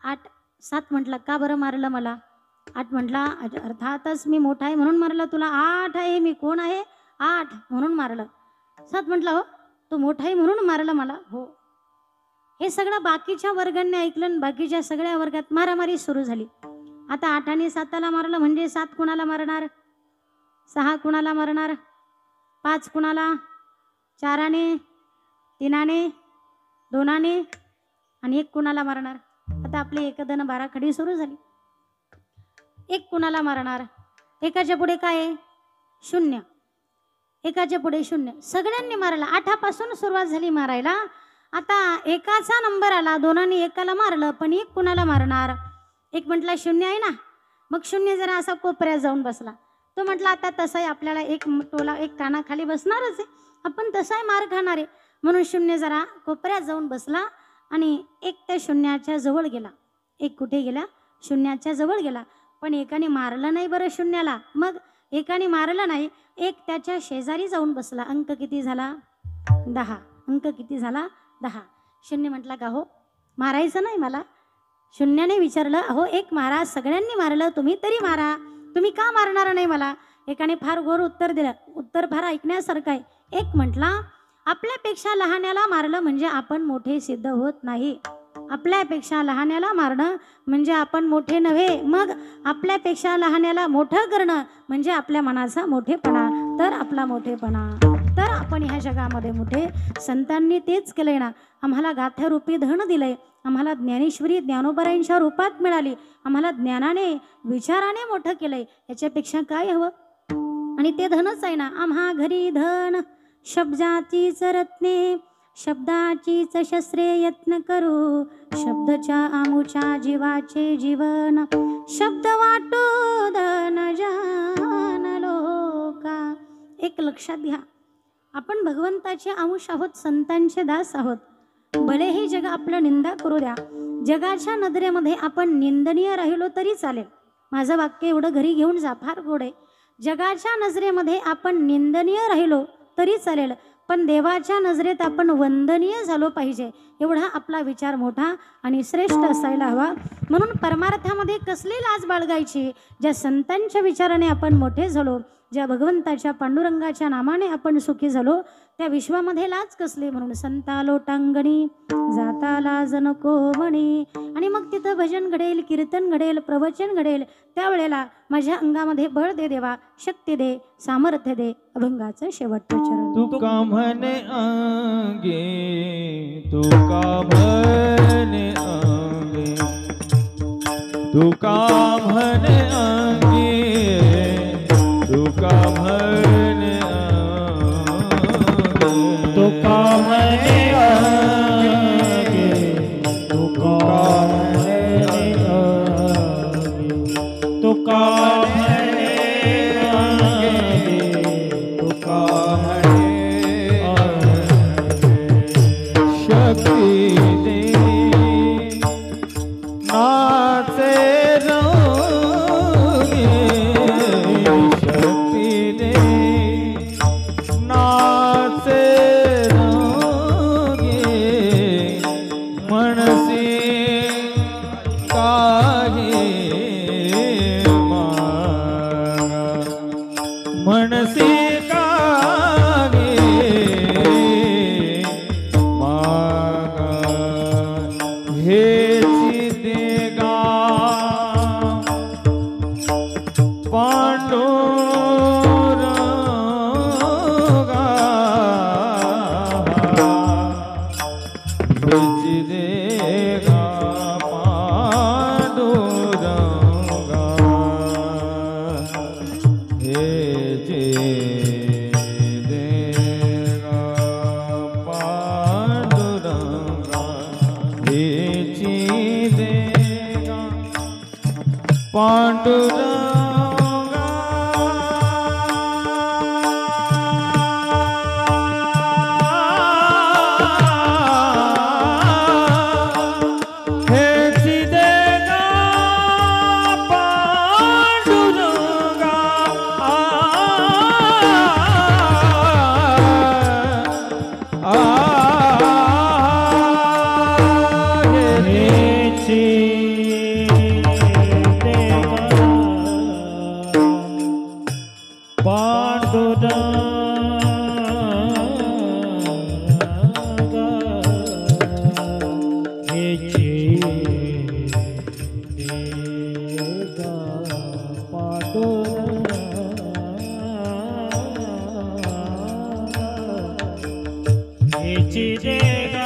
8 7 म्हटलं का बरं मारलं मला 8 म्हटला अर्थातच मी मोठा आहे म्हणून मारलं तुला 8 आहे मी कोण आहे 8 म्हणून मारलं 7 म्हटलं हो तू मोठा आहे म्हणून मारलं मला हो हे सगळं बाकीच्या वर्गांनी ऐकलं आणि बाकीच्या सगळ्या वर्गात मारामारी सुरू झाली आता 8 आणि 7ला मारलं म्हणजे 7 कुणाला मारणार 6 कुणाला मारणार 5 कुणाला 4 आने 3 आने 2 आने आणि 1 कुणाला मारणार आता आपली 1 2 12 खडी सुरू झाली 1 कुणाला मारणार एकाच्या पुढे काय आहे 0 एकाच्या पुढे 0 सगळ्यांनी मारला 8 पासून सुरुवात झाली मारायला आता एकाचा नंबर आला 2 आणि 1ला मारलं पण 1 कुणाला मारणार 1 म्हटला 0 आहे ना मग 0 जरा असा कोपऱ्यात जाऊन बसला तो म्हटला आता तसाही आपल्याला एक टोला एक कानाखाली बसणारच आहे, आपण तसाही मार खाणार आहे. म्हणून शून्य जरा कोपऱ्यात जाऊन बसला आणि एक त्या शून्याच्या जवळ गेला. एक कुठे गेला? शून्याच्या जवळ गेला. पण एकाने मारलं नाही बरं शून्याला. मग एकाने मारलं नाही, एक त्याच्या शेजारी जाऊन बसला. अंक किती झाला? 10. अंक किती झाला? 10. शून्य म्हटला का हो मारायचं नाही मला? शून्याने विचारलं, अहो एक मारा, सगळ्यांनी मारलं, तुम्ही तरी मारा, तुम्ही का मारणार नाही मला? एकाने फार गोर उत्तर दिलं. उत्तर फार ऐकण्यासारखं आहे. एक म्हटला, आपल्यापेक्षा लहान्याला मारलं म्हणजे आपण मोठे सिद्ध होत नाही. आपल्यापेक्षा लहान्याला मारणं म्हणजे आपण मोठे नव्हे. मग आपल्यापेक्षा लहान्याला मोठं करणं म्हणजे आपल्या मनाचा मोठेपणा. तर आपला मोठेपणा, तर आपण ह्या जगामध्ये मोठे. संतांनी तेच केलंय ना. आम्हाला गाथ्यारूपी धन दिलंय. आम्हाला ज्ञानेश्वरी ज्ञानोबरायांच्या रूपात मिळाली. आम्हाला ज्ञानाने विचाराने मोठं केलंय. याच्यापेक्षा काय हवं? आणि ते धनच आहे ना. आम्हा घरी धन शब्दाचीच रत्ने, शब्दाचीच शस्त्रे यत्न करू, शब्दच्या आमुच्या जीवाचे जीवन, शब्द वाटो धन जान लोका. एक लक्षात घ्या, आपण भगवंताचे अंश आहोत, संतांचे दास आहोत. भले हे जग आपलं निंदा करू द्या, जगाच्या नजरेमध्ये आपण निंदनीय राहिलो तरी चालेल. माझं वाक्य एवढं घरी घेऊन जा, फार गोड आहे. जगाच्या नजरेमध्ये आपण निंदनीय राहिलो तरी चालेल, पण देवाच्या नजरेत आपण वंदनीय झालो पाहिजे. एवढा आपला विचार मोठा आणि श्रेष्ठ असायला हवा. म्हणून परमार्थामध्ये कसली लाज बाळगायची? ज्या संतांच्या विचाराने आपण मोठे झालो, ज्या भगवंताच्या पांडुरंगाच्या नामाने आपण सुखी झालो, त्या विश्वामध्ये लाज कसली? म्हणून संता लोटांगणी जाता लाज नको म्हणी. आणि मग तिथं भजन घडेल, कीर्तन घडेल, प्रवचन घडेल. त्यावेळेला माझ्या अंगामध्ये बळ दे देवा, शक्ती दे, सामर्थ्य दे. अभंगाचं शेवटचं चरण. तुका म्हणे अंगे, तुका म्हणे अंगे, तुका म्हणे अंगे, तुका म्हणे अंगे, तुका म्हणे अंगे, तुका म्हणे अंगे, तुका म्हणे अंगे, तुका म्हणे अंगे. शक्ती दे नाचे रंगे, शक्ती दे नाचे रंगे, मनसी काही मागा, मनसी काही मागा, हेची देगा पांडुरंगा, हेची देगा पांडुरंगा, हेची देगा पांडुरंगा, हेची देगा पांडुरंगा. हेची देगा पांडुरंगा. हेची देगा पांडुरंगा, हेची देगा पांडुरंगा, हेची देगा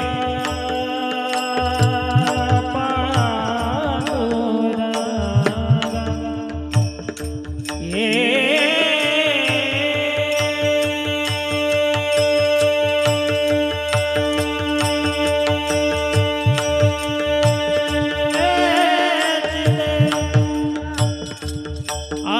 आ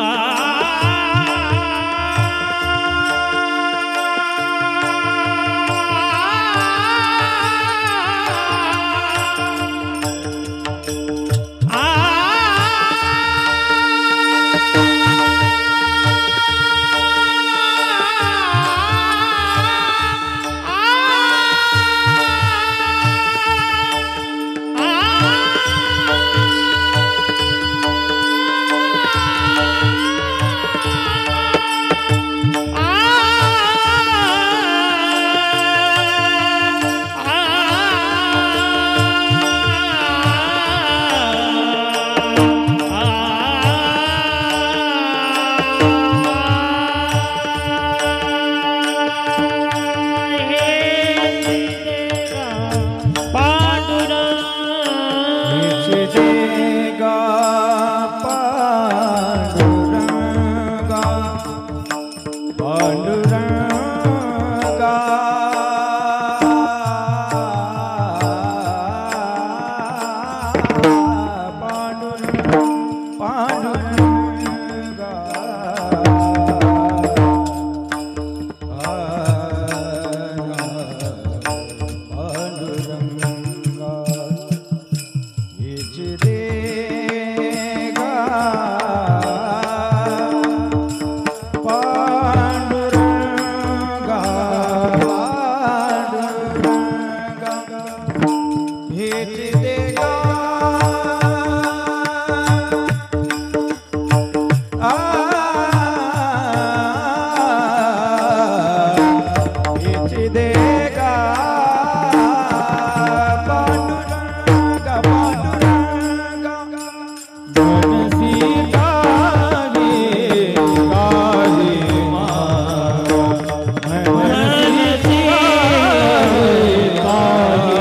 देगा पांडुरंग पांडुरंग मनसी काही काही मागा मनसी काही काही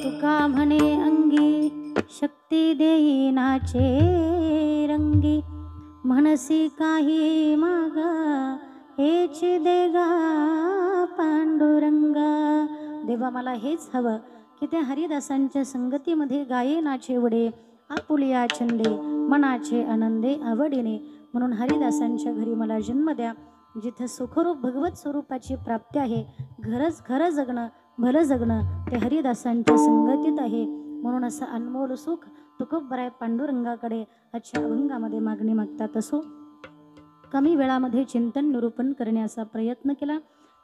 तुका म्हणे अंगी शक्ती देईनाचे रंगी म्हणसी काही मागा हेच देगा पांडुरंगा. देवा मला हेच हवं की त्या हरिदासांच्या संगतीमध्ये गाये नाचे वडे आपुलिया छंदे मनाचे आनंदे आवडीने. म्हणून हरिदासांच्या घरी मला जन्म द्या जिथं सुखरूप भगवत स्वरूपाची प्राप्ती आहे. खरं जगणं भलं जगणं ते हरिदासांच्या संगतीत आहे. म्हणून असं अनमोल सुख तुकोबराय पांडुरंगाकडे आजच्या अभंगामध्ये मागणी मागतात. असो कमी वेळामध्ये चिंतन निरूपण करण्याचा प्रयत्न केला.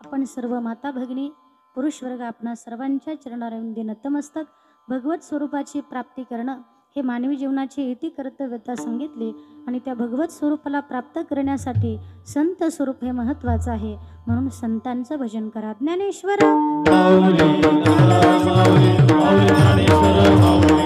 आपण सर्व माता भगिनी पुरुष वर्ग आपणा सर्वांच्या चरणारविंदी नतमस्तक. भगवत स्वरूपाची प्राप्ती करणं हे मानवी जीवनाची इति कर्तव्यता सांगितली आणि त्या भगवत स्वरूपाला प्राप्त करण्यासाठी संत स्वरूप हे महत्त्वाचं आहे. म्हणून संतांचं भजन करा. ज्ञानेश्वर माऊली माऊली माऊली ज्ञानेश्वर माऊली